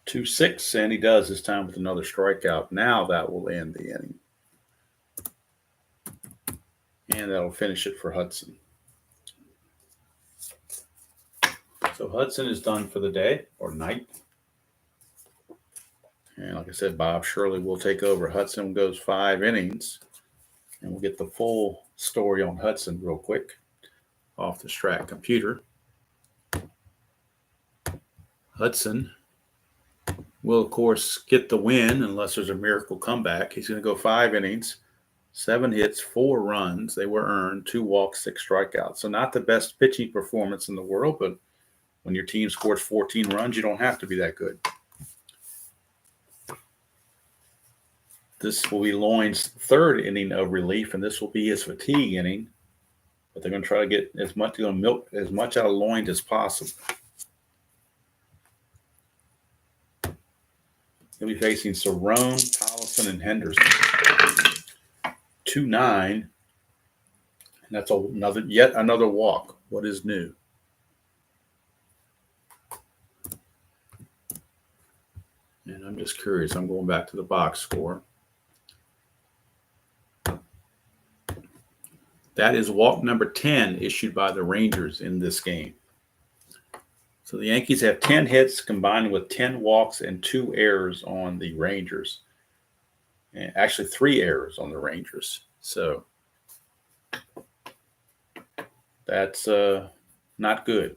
2-6, and he does this time with another strikeout. Now that will end the inning. And that'll finish it for Hudson. So Hudson is done for the day or night. And like I said, Bob Shirley will take over. Hudson goes 5 innings. And we'll get the full story on Hudson real quick off the Strat computer. Hudson will, of course, get the win unless there's a miracle comeback. He's going to go 5 innings, 7 hits, 4 runs. They were earned, 2 walks, 6 strikeouts. So not the best pitching performance in the world, but when your team scores 14 runs, you don't have to be that good. This will be Loin's 3rd inning of relief, and this will be his fatigue inning. But they're going to try to get as much, they're going to milk as much out of Loin as possible. He'll be facing Cerrone, Tollefson, and Henderson. 2-9, and that's yet another walk. What is new? And I'm just curious. I'm going back to the box score. That is walk number 10 issued by the Rangers in this game. So the Yankees have 10 hits combined with 10 walks and 2 errors on the Rangers. And actually 3 errors on the Rangers. So that's not good.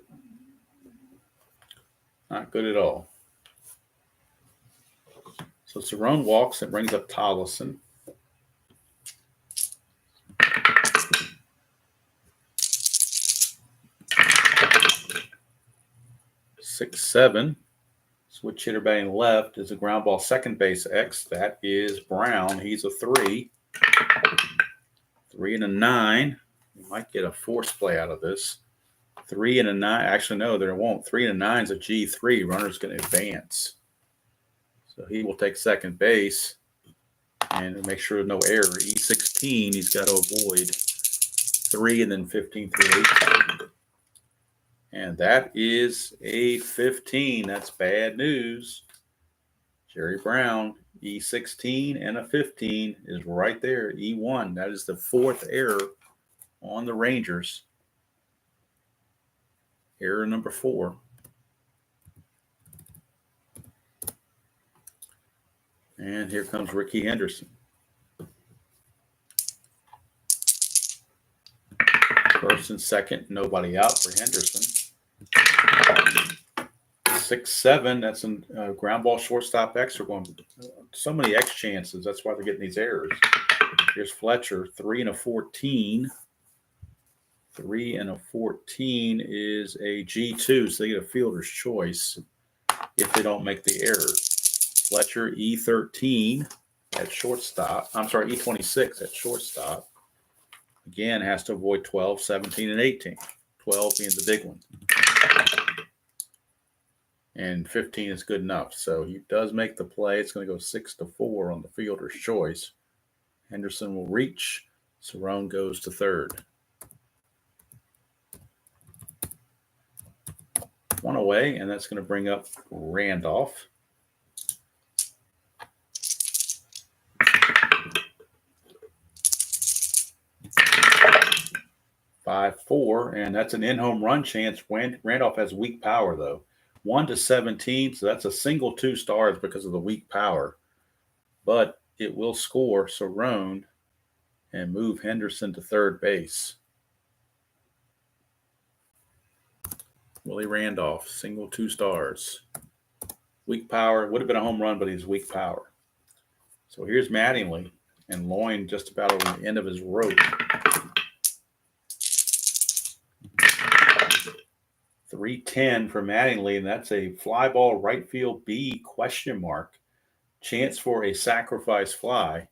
Not good at all. So Cerrone walks. It brings up Tollefson. Six, 7. Switch hitter batting left is a ground ball second base X. That is Brown. He's a 3. 3 and a 9. You might get a force play out of this. 3 and a 9. Actually, no, there won't. 3 and a 9 is a G3. Runner's going to advance. So he will take second base and make sure there's no error. E16, he's got to avoid 3 and then 15 through 18. And that is a 15. That's bad news. Jerry Brown, E16 and a 15 is right there. E1. That is the 4th error on the Rangers. Error number 4. And here comes Ricky Henderson. First and second, nobody out for Henderson. 6-7, that's a ground ball shortstop X. They're going so many X chances. That's why they're getting these errors. Here's Fletcher, 3 and a 14. 3 and a 14 is a G2, so they get a fielder's choice if they don't make the error. Fletcher, E13 at shortstop. I'm sorry, E26 at shortstop. Again, has to avoid 12, 17, and 18. 12 being the big one. And 15 is good enough. So he does make the play. It's going to go 6-4 on the fielder's choice. Henderson will reach. Cerrone goes to third. 1 away, and that's going to bring up Randolph. Five, 4, and that's an in-home run chance. Randolph has weak power, though. 1-17, so that's a single 2 stars because of the weak power. But it will score Cerrone and move Henderson to third base. Willie Randolph, single 2 stars. Weak power. Would have been a home run, but he's weak power. So here's Mattingly, and Loin just about over the end of his rope. 3-10 for Mattingly, and that's a fly ball right field B ? Chance for a sacrifice fly.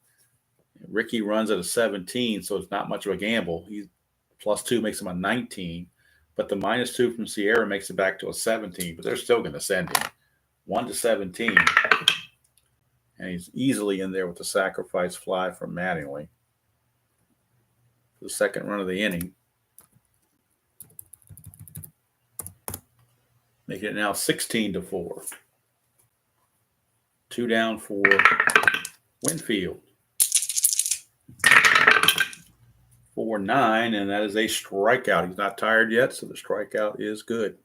Ricky runs at a 17, so it's not much of a gamble. He's +2 makes him a 19, but the -2 from Sierra makes it back to a 17, but they're still going to send him. 1-17, and he's easily in there with the sacrifice fly from Mattingly. The second run of the inning. Making it now 16-4. 2 down for Winfield. 4-9, and that is a strikeout. He's not tired yet, so the strikeout is good.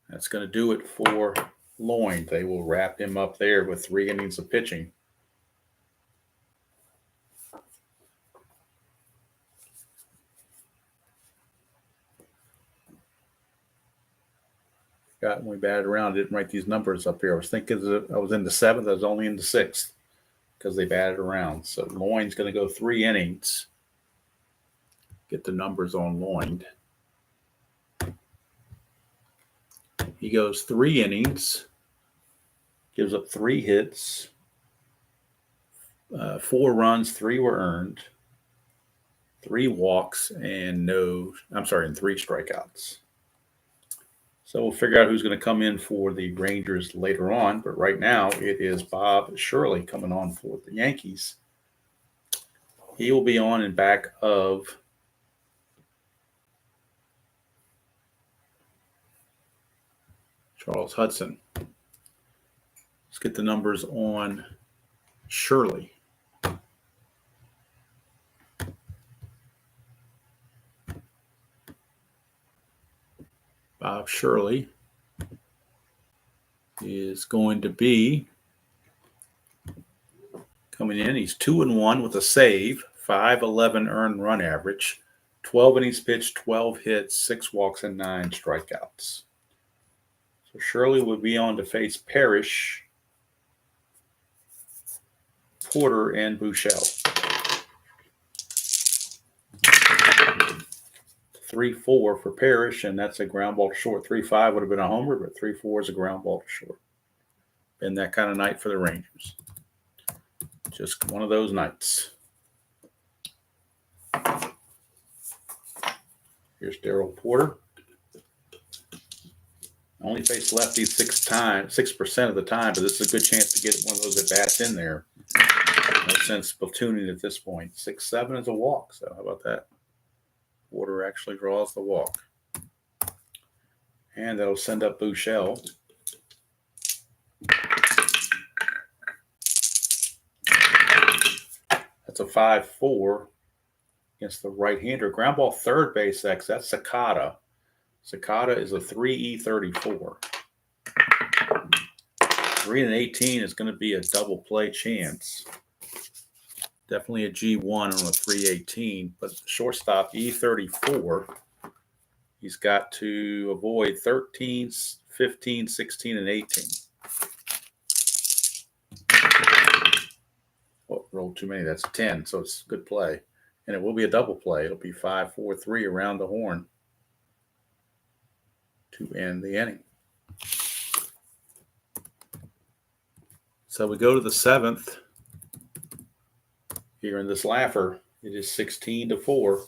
That's going to do it for Lloyd. They will wrap him up there with 3 innings of pitching. When we batted around, I didn't write these numbers up here. I was thinking I was in the 7th. I was only in the 6th because they batted around. So Lloyd's going to go 3 innings. Get the numbers on Lloyd. He goes 3 innings, gives up 3 hits, 4 runs, 3 were earned, 3 walks, and 3 strikeouts. So we'll figure out who's going to come in for the Rangers later on. But right now, it is Bob Shirley coming on for the Yankees. He will be on in back of Charles Hudson. Let's get the numbers on Shirley. Bob Shirley is going to be coming in. He's 2-1 with a save, 5.11 earned run average, 12 innings pitched, 12 hits, 6 walks, and 9 strikeouts. So Shirley would be on to face Parrish, Porter, and Buechele. 3-4 for Parrish, and that's a ground ball to short. 3-5 would have been a homer, but 3-4 is a ground ball to short. Been that kind of night for the Rangers. Just one of those nights. Here's Darryl Porter. Only faced lefties 6% of the time, but this is a good chance to get one of those at-bats in there. No sense platooning at this point. 6-7 is a walk, so how about that? Porter actually draws the walk. And that'll send up Buechele. That's a 5-4 against the right-hander. Ground ball third base X. That's Sakata. Sakata is a 3E34. 3-18 is going to be a double play chance. Definitely a G1 on a 3-18, but shortstop E34, he's got to avoid 13, 15, 16, and 18. Oh, rolled too many. That's 10, so it's a good play. And it will be a double play. It'll be 5-4-3 around the horn to end the inning. So we go to the 7th. Here in this laugher, it is 16-4.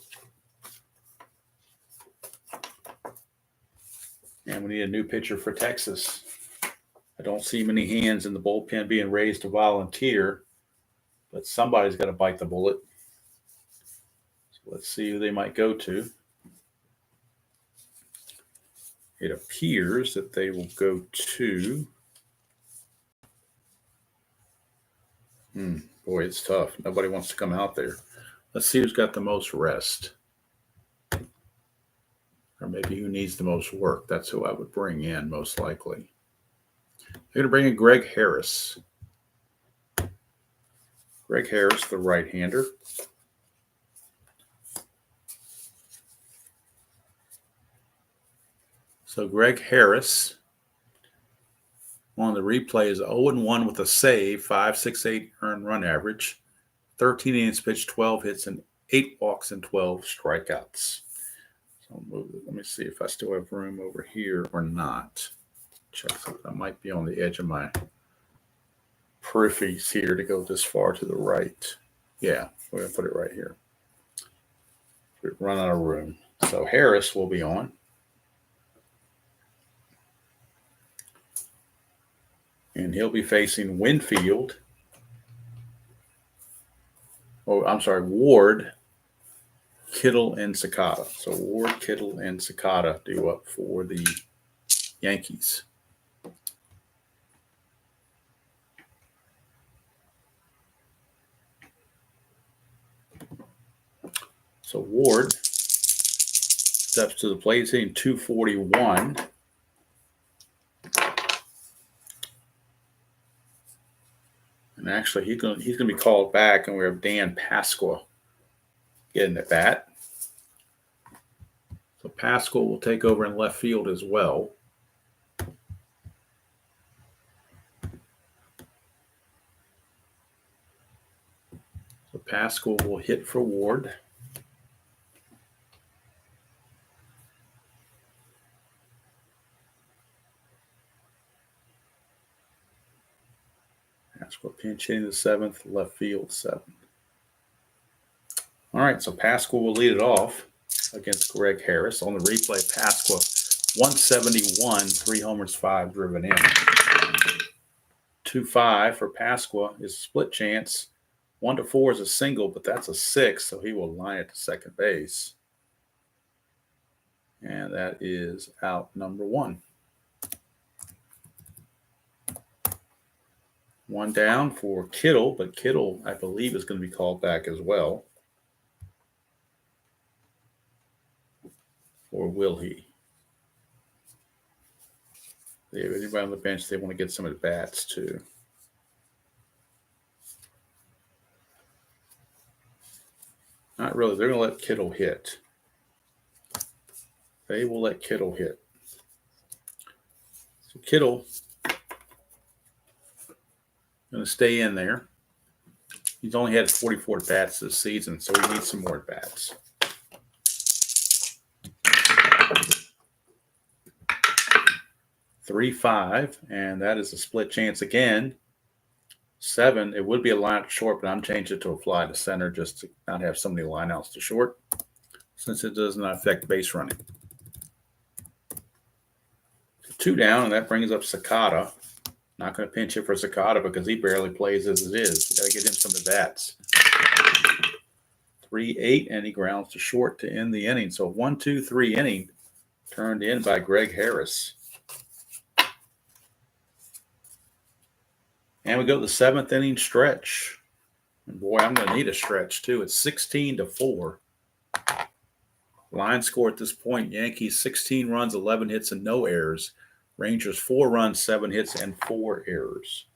And we need a new pitcher for Texas. I don't see many hands in the bullpen being raised to volunteer, but somebody's got to bite the bullet. So let's see who they might go to. It appears that they will go to boy, it's tough. Nobody wants to come out there. Let's see who's got the most rest. Or maybe who needs the most work. That's who I would bring in, most likely. They're going to bring in Greg Harris. Greg Harris, the right-hander. So Greg Harris on the replay is 0-1 with a save, 5.68 earned run average, 13 innings pitched, 12 hits, and 8 walks and 12 strikeouts. So I'll move it. Let me see if I still have room over here or not. Check something. I might be on the edge of my peripheries here to go this far to the right. Yeah, we're going to put it right here. Run out of room. So Harris will be on. And he'll be facing Winfield. Ward, Kittle, and Sakata. So Ward, Kittle, and Sakata due up for the Yankees. So Ward steps to the plate. He's hitting 241. And actually, he's going to be called back, and we have Dan Pasqua getting at bat. So Pascal will take over in left field as well. So Pascal will hit for Ward. Pascal pinch hitting the seventh, left field 7. All right, so Pascal will lead it off against Greg Harris. On the replay, Pasqua 171, 3 homers, 5 driven in. 2-5 for Pasqua is a split chance. 1-4 is a single, but that's a 6, so he will line it to second base. And that is out number 1. 1 down for Kittle, but Kittle, I believe, is going to be called back as well. Or will he? Anybody on the bench, they want to get some at bats too. Not really. They're going to let Kittle hit. They will let Kittle hit. So Kittle going to stay in there. He's only had 44 bats this season, so he needs some more bats. 3-5, and that is a split chance again. 7, it would be a line out to short, but I'm changing it to a fly to center just to not have so many line outs to short, since it does not affect base running. 2 down, and that brings up Sakata. Not going to pinch it for Sakata because he barely plays as it is. We got to get him some at bats. 3-8, and he grounds to short to end the inning. So 1-2-3 inning turned in by Greg Harris. And we go to the 7th inning stretch. And boy, I'm going to need a stretch too. It's 16-4. Line score at this point, Yankees 16 runs, 11 hits, and no errors. Rangers 4 runs, 7 hits, and 4 errors.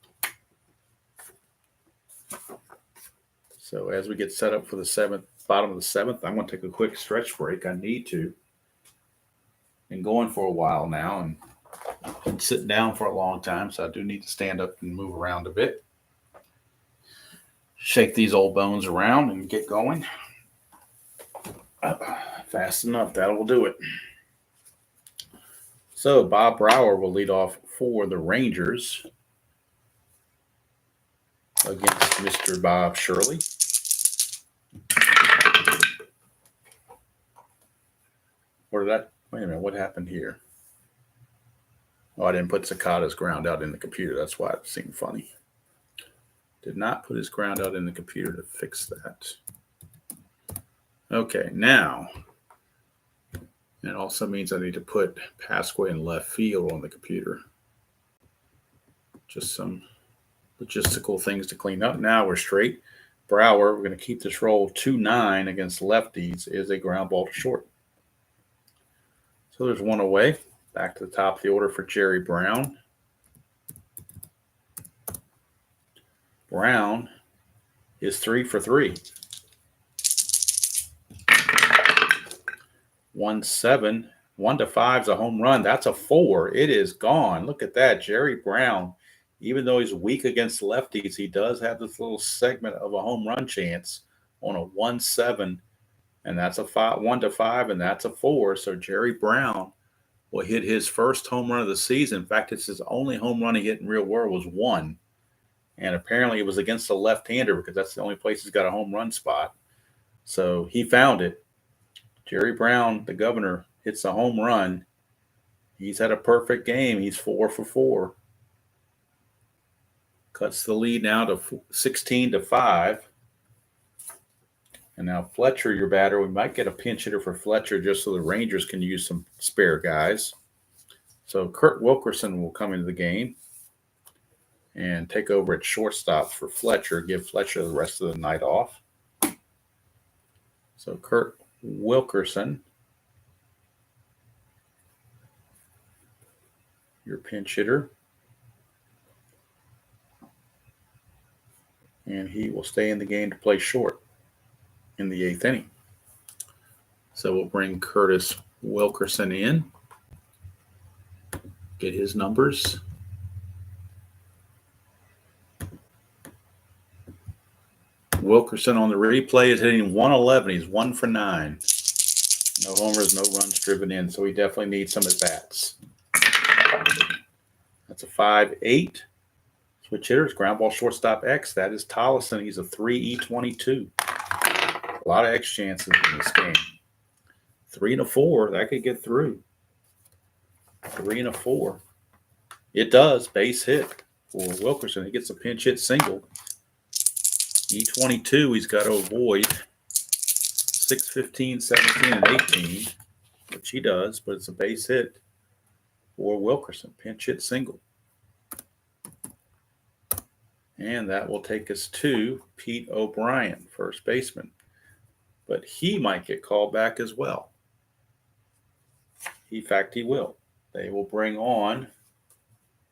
So as we get set up for the bottom of the 7th, I'm going to take a quick stretch break. I need to. Been going for a while now, and been sitting down for a long time, so I do need to stand up and move around a bit. Shake these old bones around and get going. Fast enough, that will do it. So Bob Brower will lead off for the Rangers against Mr. Bob Shirley. Wait a minute, what happened here? Oh, I didn't put Sakata's ground out in the computer. That's why it seemed funny. Did not put his ground out in the computer to fix that. Okay, now it also means I need to put Pasqua in left field on the computer. Just some logistical things to clean up. Now we're straight. Brower, we're going to keep this roll 2-9 against lefties, is a ground ball to short. So there's 1 away. Back to the top of the order for Jerry Brown. Brown is 3 for 3. 1-7. 1-5 is a home run. That's a 4. It is gone. Look at that. Jerry Brown, even though he's weak against lefties, he does have this little segment of a home run chance on a 1-7. And that's a 1-5, and that's a 4. So Jerry Brown will hit his first home run of the season. In fact, it's his only home run he hit in real world was 1. And apparently it was against a left-hander because that's the only place he's got a home run spot. So he found it. Jerry Brown, the governor, hits a home run. He's had a perfect game. He's 4 for 4. Cuts the lead now to 16-5. And now Fletcher, your batter. We might get a pinch hitter for Fletcher just so the Rangers can use some spare guys. So Kurt Wilkerson will come into the game and take over at shortstop for Fletcher, give Fletcher the rest of the night off. So Kurt Wilkerson, your pinch hitter. And he will stay in the game to play short in the 8th inning. So we'll bring Curtis Wilkerson in, get his numbers. Wilkerson on the replay is hitting 111. He's 1 for 9. No homers, no runs driven in, so he definitely needs some at-bats. That's a 5-8. Switch hitters, ground ball shortstop X. That is Tollison. He's a 3E22. A lot of X chances in this game. 3 and a 4, that could get through. 3 and a 4. It does. Base hit for Wilkerson. He gets a pinch hit single. E22, he's got to avoid 6, 15, 17, and 18, which he does, but it's a base hit for Wilkerson. Pinch hit single. And that will take us to Pete O'Brien, first baseman. But he might get called back as well. In fact, he will. They will bring on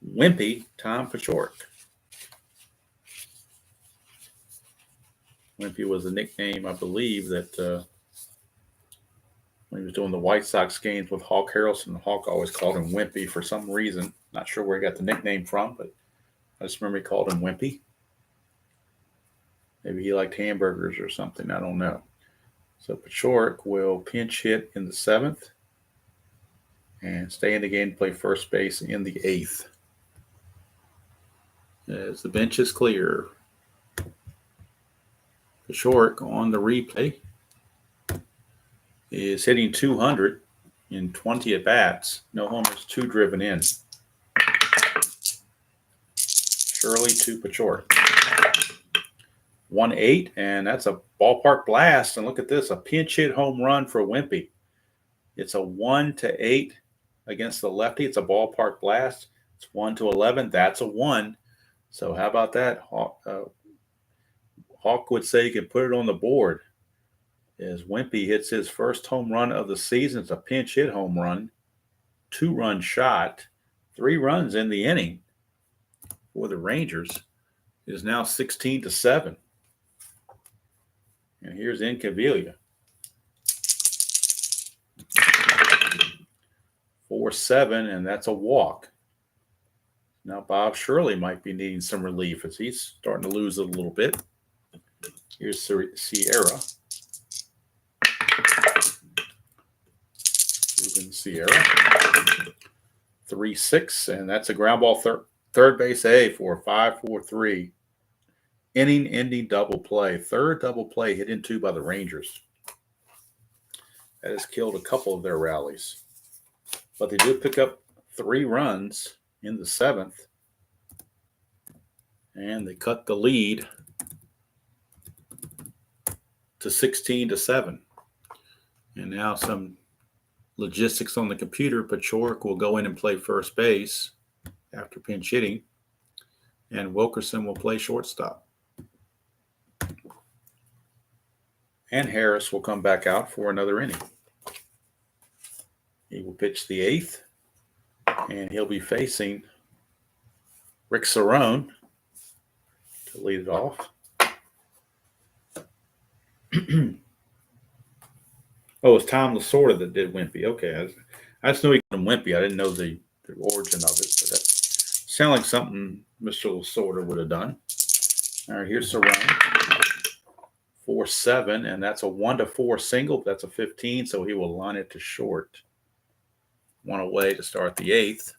Wimpy Tom Paciorek. Wimpy was a nickname, I believe, that when he was doing the White Sox games with Hawk Harrelson, Hawk always called him Wimpy for some reason. Not sure where he got the nickname from, but I just remember he called him Wimpy. Maybe he liked hamburgers or something. I don't know. So Paciorek will pinch hit in the 7th and stay in the game to play first base in the 8th. As the bench is clear, Paciorek on the replay is hitting 200 in 20 at-bats. No homers, 2 driven in. Shirley to Paciorek. 1-8, and that's a ballpark blast. And look at this, a pinch hit home run for Wimpy. It's a 1-8 against the lefty. It's a ballpark blast. It's 1-11. That's a 1. So how about that? Hawk would say you can put it on the board. As Wimpy hits his first home run of the season. It's a pinch hit home run. 2-run shot. 3 runs in the inning for the Rangers. It is now 16-7. And here's Incaviglia. 4-7, and that's a walk. Now Bob Shirley might be needing some relief as he's starting to lose it a little bit. Here's Sierra. Ruben Sierra. 3-6, and that's a ground ball third base A for a 5-4-3. Inning-ending double play. Third double play hit into by the Rangers. That has killed a couple of their rallies. But they did pick up 3 runs in the 7th. And they cut the lead to 16-7. And now some logistics on the computer. Paciorek will go in and play first base after pinch hitting. And Wilkerson will play shortstop. And Harris will come back out for another inning. He will pitch the 8th. And he'll be facing Rick Cerrone to lead it off. Oh, it's Tom Lasorda that did Wimpy. Okay. I just knew he called him Wimpy. I didn't know the origin of it. But that sounded like something Mr. Lasorda would have done. All right, here's Cerrone. 4-7, and that's a 1-4 single. That's a 15, so he will line it to short. 1 away to start the 8th.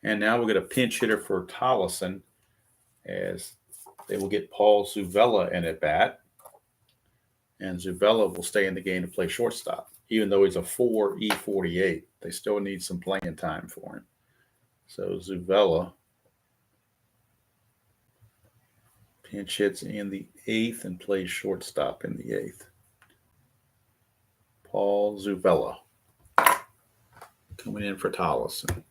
And now we'll get a pinch hitter for Tollison as they will get Paul Zuvella in at bat. And Zuvella will stay in the game to play shortstop. Even though he's a 4E48, they still need some playing time for him. So Zuvella pinch hits in the 8th and plays shortstop in the 8th. Paul Zuvella coming in for Tollison.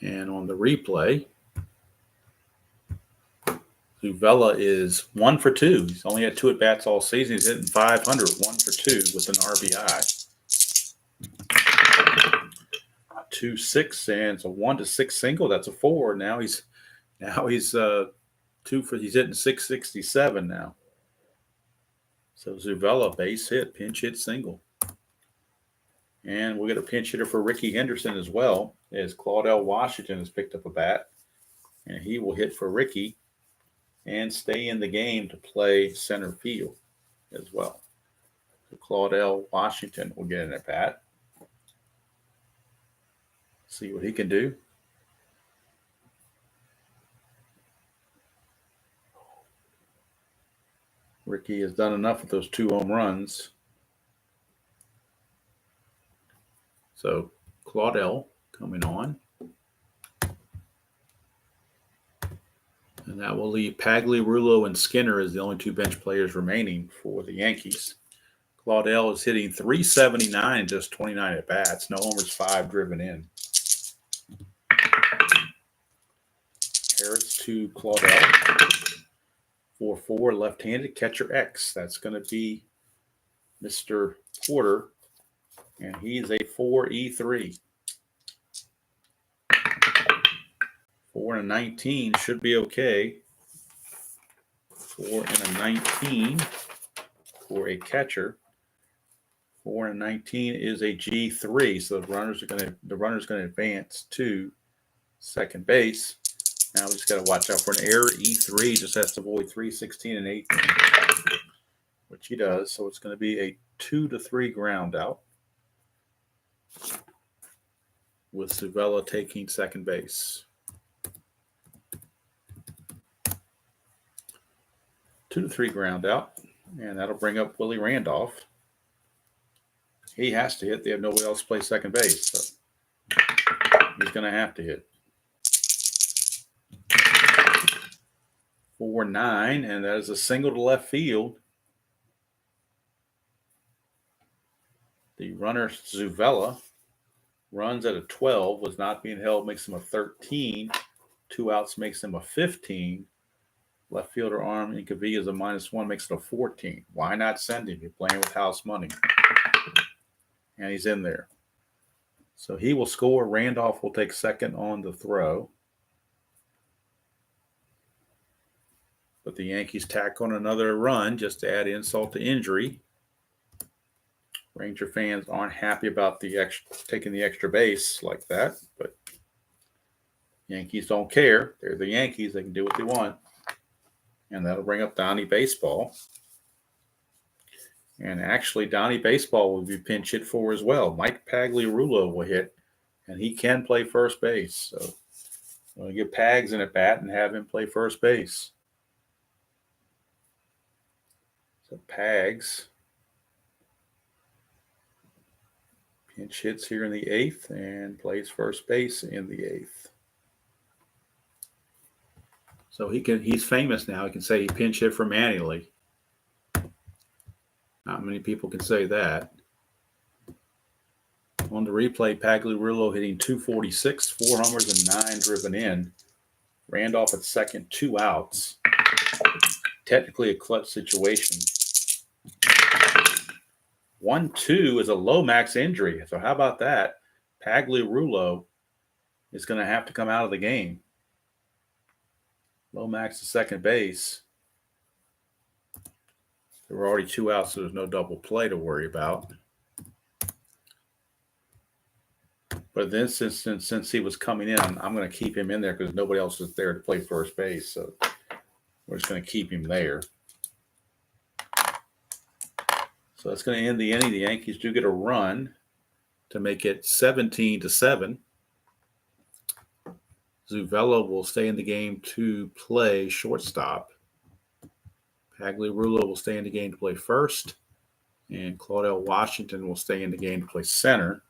And on the replay, Zuvella is 1 for 2. He's only had 2 at bats all season. He's hitting 500, 1 for 2 with an RBI. 2-6, and it's a 1-6 single. That's a 4. Now he's 2 for. He's hitting 667 now. So Zuvella, base hit, pinch hit single. And we'll get a pinch hitter for Ricky Henderson as well, as Claudell Washington has picked up a bat. And he will hit for Ricky and stay in the game to play center field as well. So Claudell Washington will get an at bat. See what he can do. Ricky has done enough with those 2 home runs. So Claudell coming on. And that will leave Pagliarulo and Skinner as the only 2 bench players remaining for the Yankees. Claudell is hitting .379, just 29 at bats. No homers, 5 driven in. Harris to Claudell. 4-4, left-handed, catcher X. That's going to be Mr. Porter, and he's a 4-E3. 4-19 should be okay. 4-19 for a catcher. 4-19 is a G3, so the runner's going to advance to second base. Now we just got to watch out for an error. E3 just has to avoid 3, 16, and 18, which he does. So it's going to be a 2-3 ground out with Zuvella taking second base. 2-3 ground out, and that'll bring up Willie Randolph. He has to hit. They have nobody else to play second base, so he's going to have to hit. 4-9, and that is a single to left field. The runner, Zuvella, runs at a 12, was not being held, makes him a 13. 2 outs makes him a 15. Left fielder arm in Cavilla is a -1, makes it a 14. Why not send him? You're playing with house money. And he's in there. So he will score. Randolph will take second on the throw. But the Yankees tack on another run just to add insult to injury. Ranger fans aren't happy about taking the extra base like that, but Yankees don't care. They're the Yankees. They can do what they want. And that'll bring up Donnie Baseball. And actually, Donnie Baseball will be pinch hit for as well. Mike Pagliarulo will hit, and he can play first base. So we'll give Pags an at bat and have him play first base. So Pags pinch hits here in the 8th and plays first base in the 8th. So he's famous now. He can say he pinch hit for Manny. Not many people can say that. On the replay, Pagliarulo hitting .246, 4 homers and 9 driven in. Randolph at second, 2 outs. Technically a clutch situation. 1-2 is a Lomax injury. So how about that? Pagliarulo is going to have to come out of the game. Lomax to second base. There were already 2 outs, so there's no double play to worry about. But then since he was coming in, I'm going to keep him in there because nobody else is there to play first base. So we're just going to keep him there. So that's going to end the inning. The Yankees do get a run to make it 17-7. Zuvella will stay in the game to play shortstop. Pagliarulo will stay in the game to play first. And Claudell Washington will stay in the game to play center.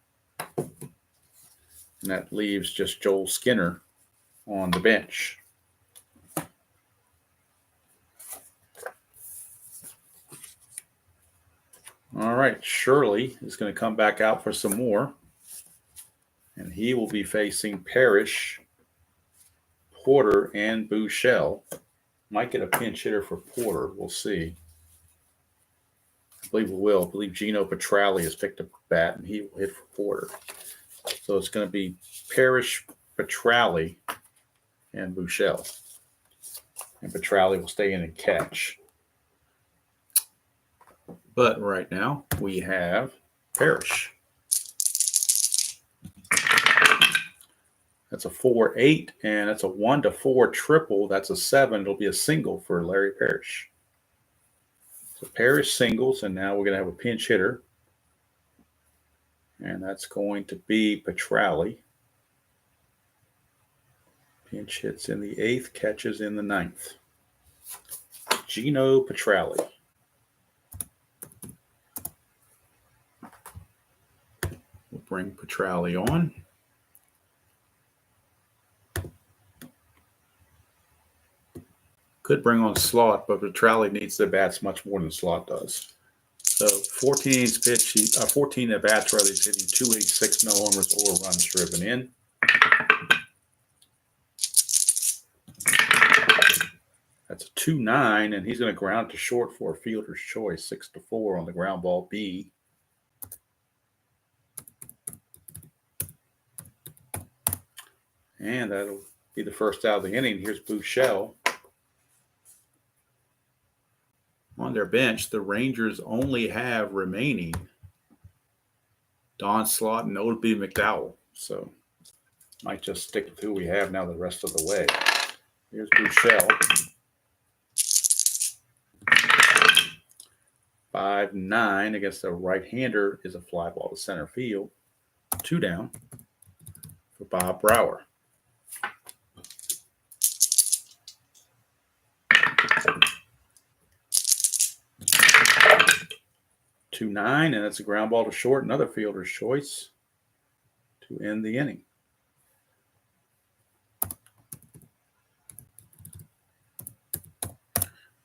And that leaves just Joel Skinner on the bench. All right, Shirley is going to come back out for some more. And he will be facing Parrish, Porter, and Bouchel Might get a pinch hitter for Porter. We'll see. I believe we will. I believe Gino Petralli has picked up a bat, and he will hit for Porter. So it's going to be Parrish, Petralli, and Buechele. And Petralli will stay in and catch. But right now, we have Parrish. That's a 4-8, and that's a 1-4 triple. That's a 7. It'll be a single for Larry Parrish. So Parrish singles, and now we're going to have a pinch hitter. And that's going to be Petralli. Pinch hits in the 8th, catches in the 9th. Gino Petralli. We'll bring Petralli on. Could bring on Slot, but Petralli needs the bats much more than Slot does. So 14 innings pitch, 14 at bats rather. He's hitting 286, no homers or runs driven in. That's a 2-9, and he's going to ground to short for a fielder's choice, 6-4 on the ground ball B. And that'll be the first out of the inning. Here's Buechele. On their bench, the Rangers only have remaining Don Slot and O.B. McDowell. So might just stick with who we have now the rest of the way. Here's Buechele. 5-9 against a right-hander is a fly ball to center field. 2 down for Bob Brower. Two 9, and that's a ground ball to short. Another fielder's choice to end the inning.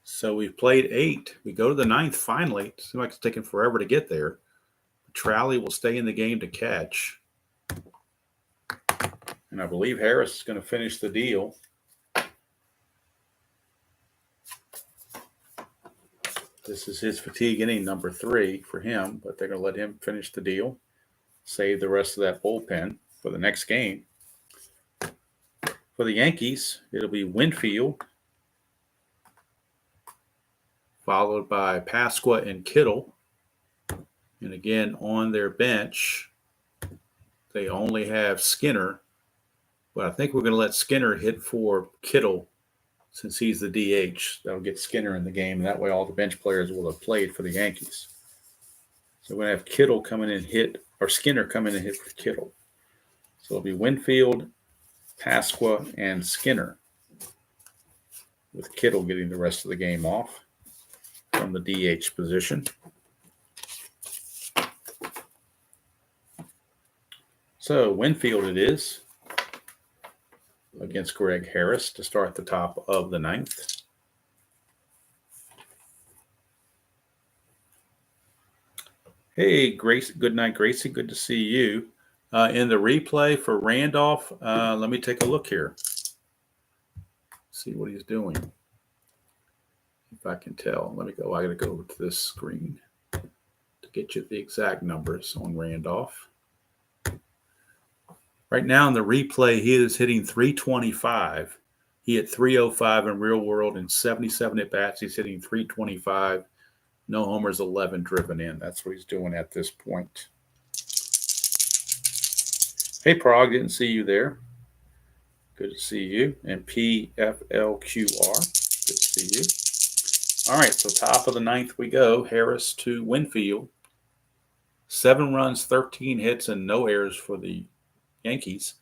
So we've played 8. We go to the 9th finally. It seems like it's taking forever to get there. Petralli will stay in the game to catch. And I believe Harris is going to finish the deal. This is his fatigue inning number 3 for him, but they're going to let him finish the deal, save the rest of that bullpen for the next game. For the Yankees, it'll be Winfield, followed by Pasqua and Kittle. And again, on their bench, they only have Skinner, but I think we're going to let Skinner hit for Kittle since he's the DH. That'll get Skinner in the game, and that way all the bench players will have played for the Yankees. So we're going to have Kittle come in and hit, or Skinner come in and hit for Kittle. So it'll be Winfield, Pasqua, and Skinner, with Kittle getting the rest of the game off from the DH position. So Winfield it is against Greg Harris to start the top of the 9th. Hey, Grace. Good night, Gracie. Good to see you. In the replay for Randolph, let me take a look here. See what he's doing. If I can tell. Let me go. I got to go over to this screen to get you the exact numbers on Randolph. Right now in the replay, he is hitting 325. He hit 305 in real world and 77 at bats. He's hitting 325. No homers, 11 driven in. That's what he's doing at this point. Hey, Prague, didn't see you there. Good to see you. And PFLQR, good to see you. All right, so top of the 9th we go. Harris to Winfield. 7 runs, 13 hits, and no errors for the Yankees.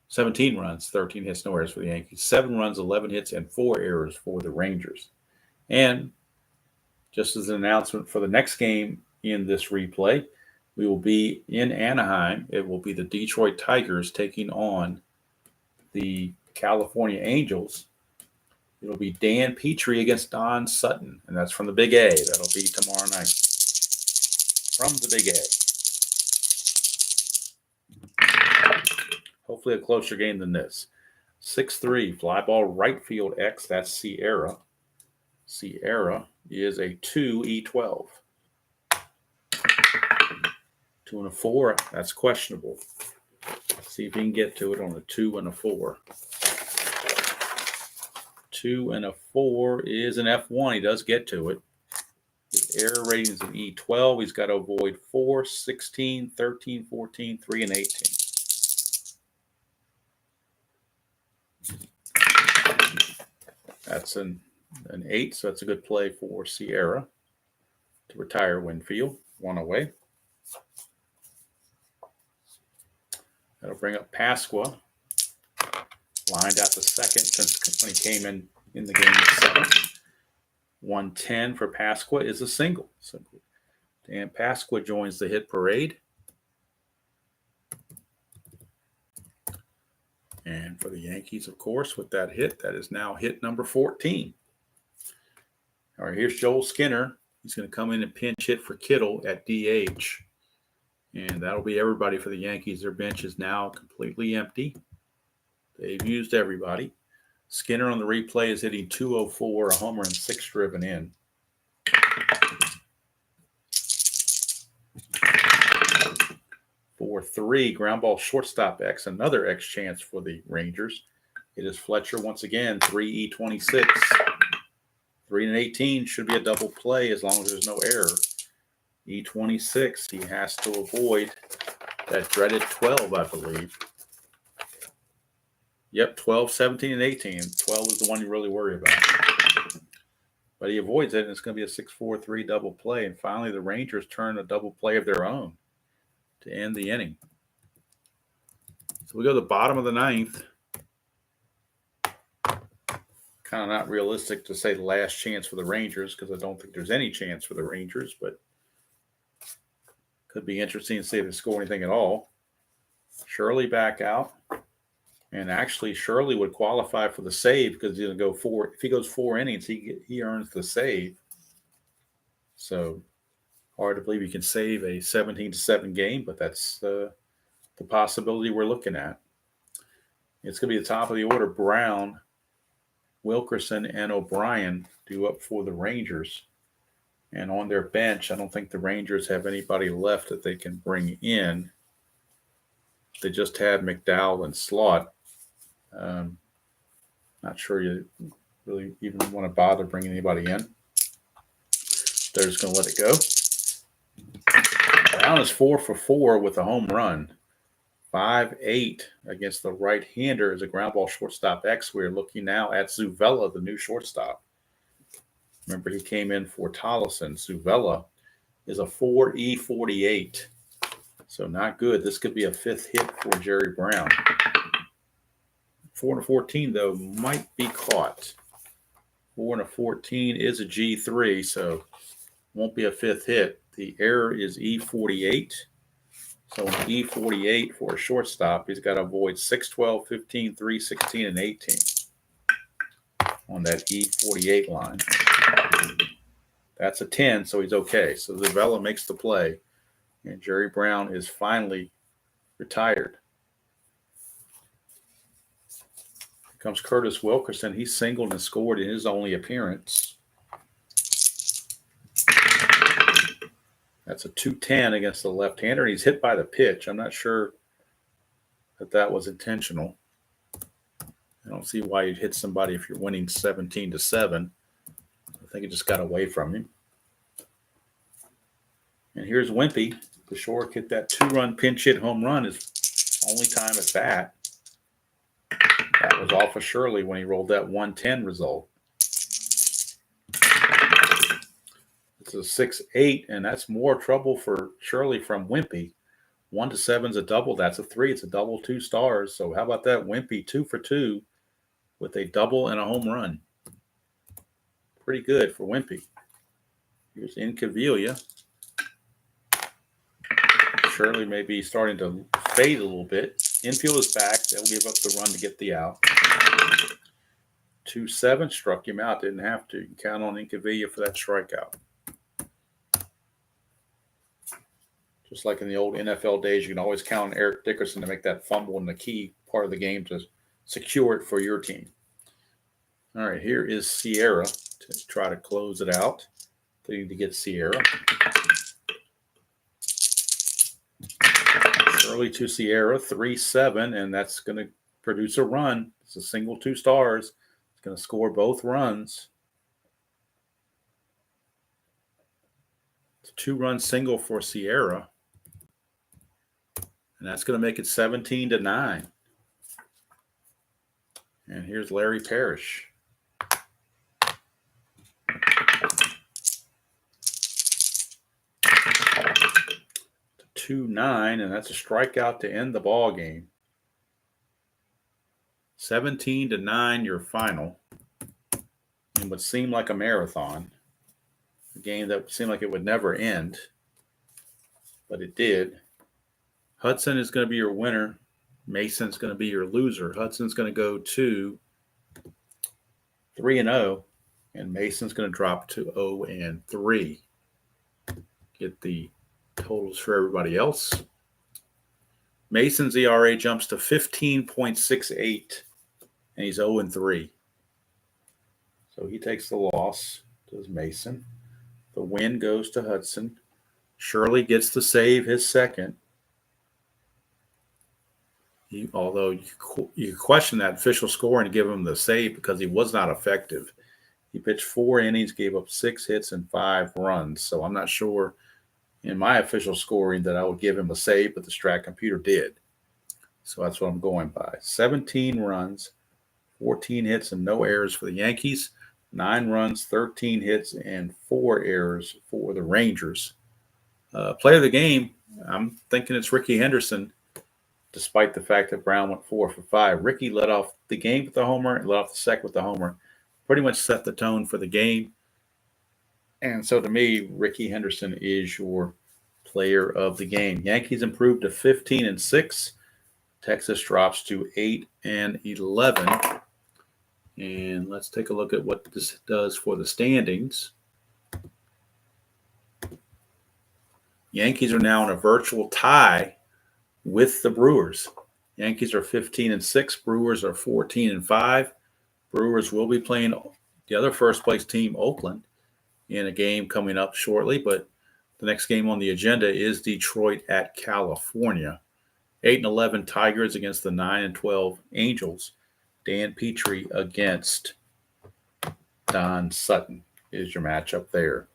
17 runs, 13 hits, no errors for the Yankees. 7 runs, 11 hits, and 4 errors for the Rangers. And just as an announcement for the next game in this replay, we will be in Anaheim. It will be the Detroit Tigers taking on the California Angels. It'll be Dan Petrie against Don Sutton, and that's from the Big A. That'll be tomorrow night from the Big A. Hopefully a closer game than this. 6-3, fly ball right field X. That's Sierra. Sierra is a 2E12. 2 and a 4. That's questionable. See if he can get to it on a 2 and a 4. 2 and a 4 is an F1. He does get to it. His error rating is an E12. He's got to avoid 4, 16, 13, 14, 3, and 18. That's an 8, so that's a good play for Sierra to retire Winfield. 1 away. That'll bring up Pasqua. Lined out the second since when he came in the game second. 110 for Pasqua is a single. And Pasqua joins the hit parade. And for the Yankees, of course, with that hit, that is now hit number 14. All right, here's Joel Skinner. He's going to come in and pinch hit for Kittle at DH. And that'll be everybody for the Yankees. Their bench is now completely empty. They've used everybody. Skinner on the replay is hitting 204, a homer and 6 driven in. For 3, ground ball shortstop X, another X chance for the Rangers. It is Fletcher once again, 3E26. 3 and 18 should be a double play as long as there's no error. E26, he has to avoid that dreaded 12, I believe. Yep, 12, 17, and 18. 12 is the one you really worry about. But he avoids it, and it's going to be a 6-4-3 double play. And finally, the Rangers turn a double play of their own to end the inning. So we go to the bottom of the 9th. Kind of not realistic to say the last chance for the Rangers because I don't think there's any chance for the Rangers, but could be interesting to see if they score anything at all. Shirley back out. And actually, Shirley would qualify for the save because he's going to go 4. If he goes 4 innings, he earns the save. So hard to believe he can save a 17-7 game, but that's the possibility we're looking at. It's going to be the top of the order. Brown, Wilkerson, and O'Brien due up for the Rangers. And on their bench, I don't think the Rangers have anybody left that they can bring in. They just had McDowell and Slot. Not sure you really even want to bother bringing anybody in. They're just going to let it go. Brown is 4 for 4 with a home run. 5-8 against the right-hander is a ground ball shortstop X. We're looking now at Zuvella, the new shortstop. Remember, he came in for Tollison. Zuvella is a 4E48. So not good. This could be a 5th hit for Jerry Brown. 4 and a 14, though, might be caught. 4 and a 14 is a G3, so won't be a 5th hit. The error is E48. So an E48 for a shortstop, he's got to avoid 6, 12, 15, 3, 16, and 18 on that E48 line. That's a 10, so he's okay. So Zuvella makes the play, and Jerry Brown is finally retired. Here comes Curtis Wilkerson. He singled and scored in his only appearance. That's a 210 against the left-hander, and he's hit by the pitch. I'm not sure that was intentional. I don't see why you'd hit somebody if you're winning 17-7. I think it just got away from him. And here's Wimpy. The Shore hit that 2-run pinch hit home run his only time at bat. That was off of Shirley when he rolled that 110 result. It's a 6-8, and that's more trouble for Shirley from Wimpy. 1-7 is a double. That's a 3. It's a double 2 stars. So how about that? Wimpy 2 for 2 with a double and a home run. Pretty good for Wimpy. Here's Incaviglia. Shirley may be starting to fade a little bit. Infield is back. They'll give up the run to get the out. 2-7 struck him out. Didn't have to. You can count on Incaviglia for that strikeout. Just like in the old NFL days, you can always count on Eric Dickerson to make that fumble in the key part of the game to secure it for your team. All right, here is Sierra to try to close it out. They need to get Sierra. Early to Sierra, 3-7, and that's going to produce a run. It's a single 2 stars. It's going to score both runs. It's a 2-run single for Sierra. And that's going to make it 17-9. And here's Larry Parrish. 2-9, and that's a strikeout to end the ball game. 17-9, your final. In what seemed like a marathon. A game that seemed like it would never end. But it did. Hudson is going to be your winner. Mason's going to be your loser. Hudson's going to go to 3-0, and Mason's going to drop to 0-3. Get the totals for everybody else. Mason's ERA jumps to 15.68, and he's 0-3. So he takes the loss, does Mason. The win goes to Hudson. Shirley gets to save his second. Although you question that official score and give him the save because he was not effective. He pitched 4 innings, gave up 6 hits and 5 runs. So I'm not sure in my official scoring that I would give him a save, but the Strat computer did. So that's what I'm going by. 17 runs, 14 hits, and no errors for the Yankees. 9 runs, 13 hits, and 4 errors for the Rangers. Player of the game, I'm thinking it's Ricky Henderson, despite the fact that Brown went 4 for 5. Ricky led off the game with the homer and led off the second with the homer. Pretty much set the tone for the game. And so to me, Ricky Henderson is your player of the game. Yankees improved to 15-6. Texas drops to 8-11. And let's take a look at what this does for the standings. Yankees are now in a virtual tie with the Brewers. Yankees are 15-6. Brewers are 14-5. Brewers will be playing the other first place team, Oakland, in a game coming up shortly. But the next game on the agenda is Detroit at California. 8-11 Tigers against the 9-12 Angels. Dan Petrie against Don Sutton is your matchup there.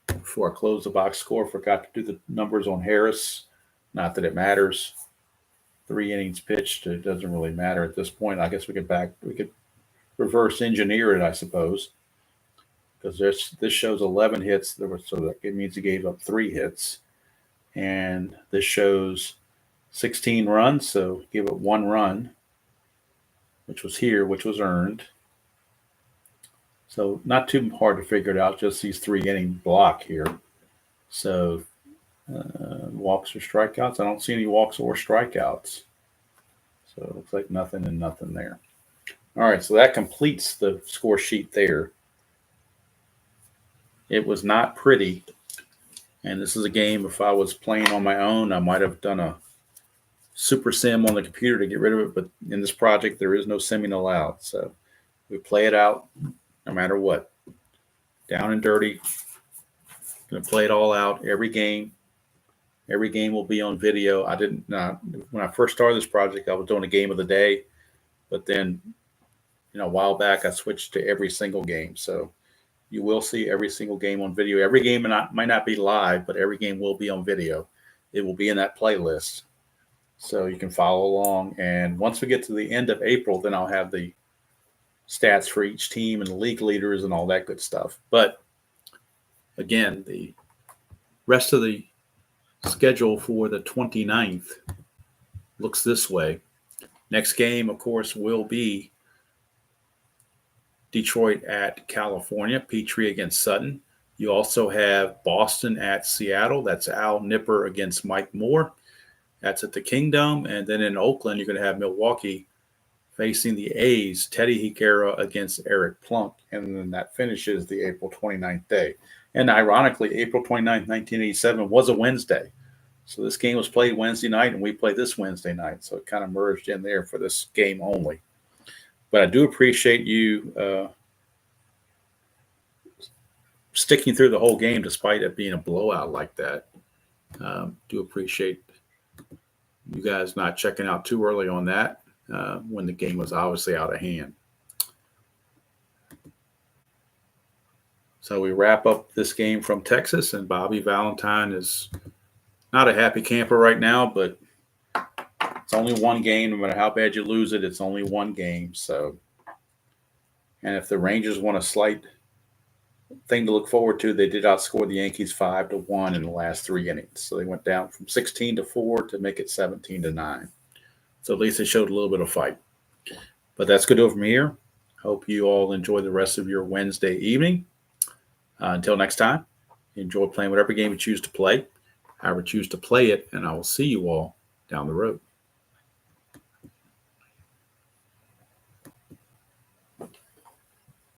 Before I close the box score, forgot to do the numbers on Harris. Not that it matters. 3 innings pitched. It doesn't really matter at this point. I guess we could reverse engineer it, I suppose, because this shows 11 hits. So that it means he gave up 3 hits, and this shows 16 runs. So he gave up 1 run, which was earned. So not too hard to figure it out. Just these 3 inning block here. So walks or strikeouts. I don't see any walks or strikeouts. So it looks like nothing and nothing there. All right, so that completes the score sheet there. It was not pretty. And this is a game, if I was playing on my own, I might have done a super sim on the computer to get rid of it. But in this project, there is no simming allowed. So we play it out no matter what. Down and dirty. Going to play it all out every game. Every game will be on video. When I first started this project, I was doing a game of the day. But then, a while back, I switched to every single game. So you will see every single game on video. Every game might not be live, but every game will be on video. It will be in that playlist. So you can follow along. And once we get to the end of April, then I'll have the stats for each team and the league leaders and all that good stuff. But again, the rest of the schedule for the 29th looks this way. Next game, of course, will be Detroit at California, Petrie against Sutton. You also have Boston at Seattle. That's Al Nipper against Mike Moore. That's at the Kingdom. And then in Oakland, you're going to have Milwaukee facing the A's, Teddy Higuera against Eric Plunk. And then that finishes the April 29th day. And ironically, April 29th, 1987 was a Wednesday. So this game was played Wednesday night, and we played this Wednesday night. So it kind of merged in there for this game only. But I do appreciate you sticking through the whole game despite it being a blowout like that. Do appreciate you guys not checking out too early on that when the game was obviously out of hand. So we wrap up this game from Texas, and Bobby Valentine is not a happy camper right now, but it's only one game. No matter how bad you lose it, it's only one game. So, and if the Rangers want a slight thing to look forward to, they did outscore the Yankees 5-1 in the last 3 innings. So they went down from 16-4 to make it 17-9. So at least they showed a little bit of fight. But that's good over from here. Hope you all enjoy the rest of your Wednesday evening. Until next time, enjoy playing whatever game you choose to play, however you choose to play it, and I will see you all down the road.